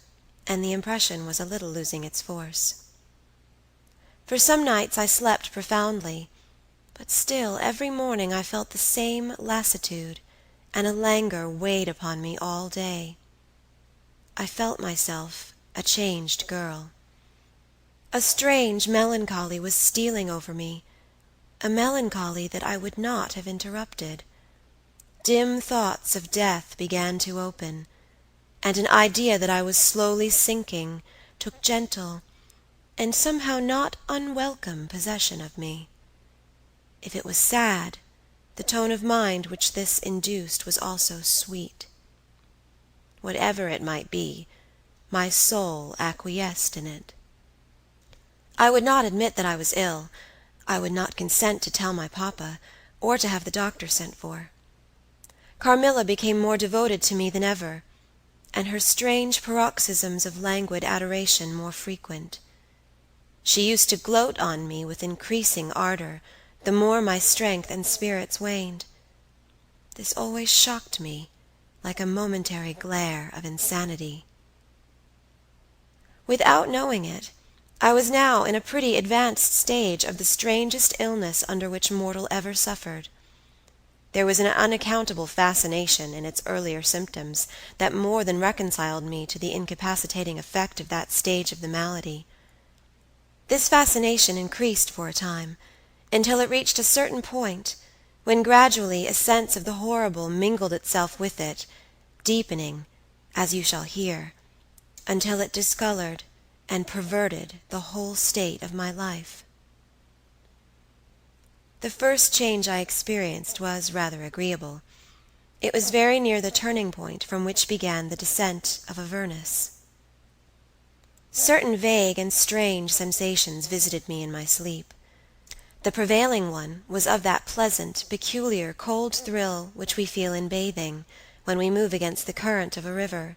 and the impression was a little losing its force. For some nights I slept profoundly, but still every morning I felt the same lassitude, and a languor weighed upon me all day. I felt myself a changed girl. A strange melancholy was stealing over me, a melancholy that I would not have interrupted. Dim thoughts of death began to open, and an idea that I was slowly sinking took gentle, and somehow not unwelcome possession of me. If it was sad, the tone of mind which this induced was also sweet. Whatever it might be, my soul acquiesced in it. I would not admit that I was ill. I would not consent to tell my papa, or to have the doctor sent for. Carmilla became more devoted to me than ever, and her strange paroxysms of languid adoration more frequent. She used to gloat on me with increasing ardor, the more my strength and spirits waned. This always shocked me, like a momentary glare of insanity. Without knowing it, I was now in a pretty advanced stage of the strangest illness under which mortal ever suffered. There was an unaccountable fascination in its earlier symptoms that more than reconciled me to the incapacitating effect of that stage of the malady. This fascination increased for a time, until it reached a certain point, when gradually a sense of the horrible mingled itself with it, deepening, as you shall hear, until it discolored and perverted the whole state of my life. The first change I experienced was rather agreeable. It was very near the turning point from which began the descent of Avernus. Certain vague and strange sensations visited me in my sleep. The prevailing one was of that pleasant, peculiar, cold thrill which we feel in bathing, when we move against the current of a river.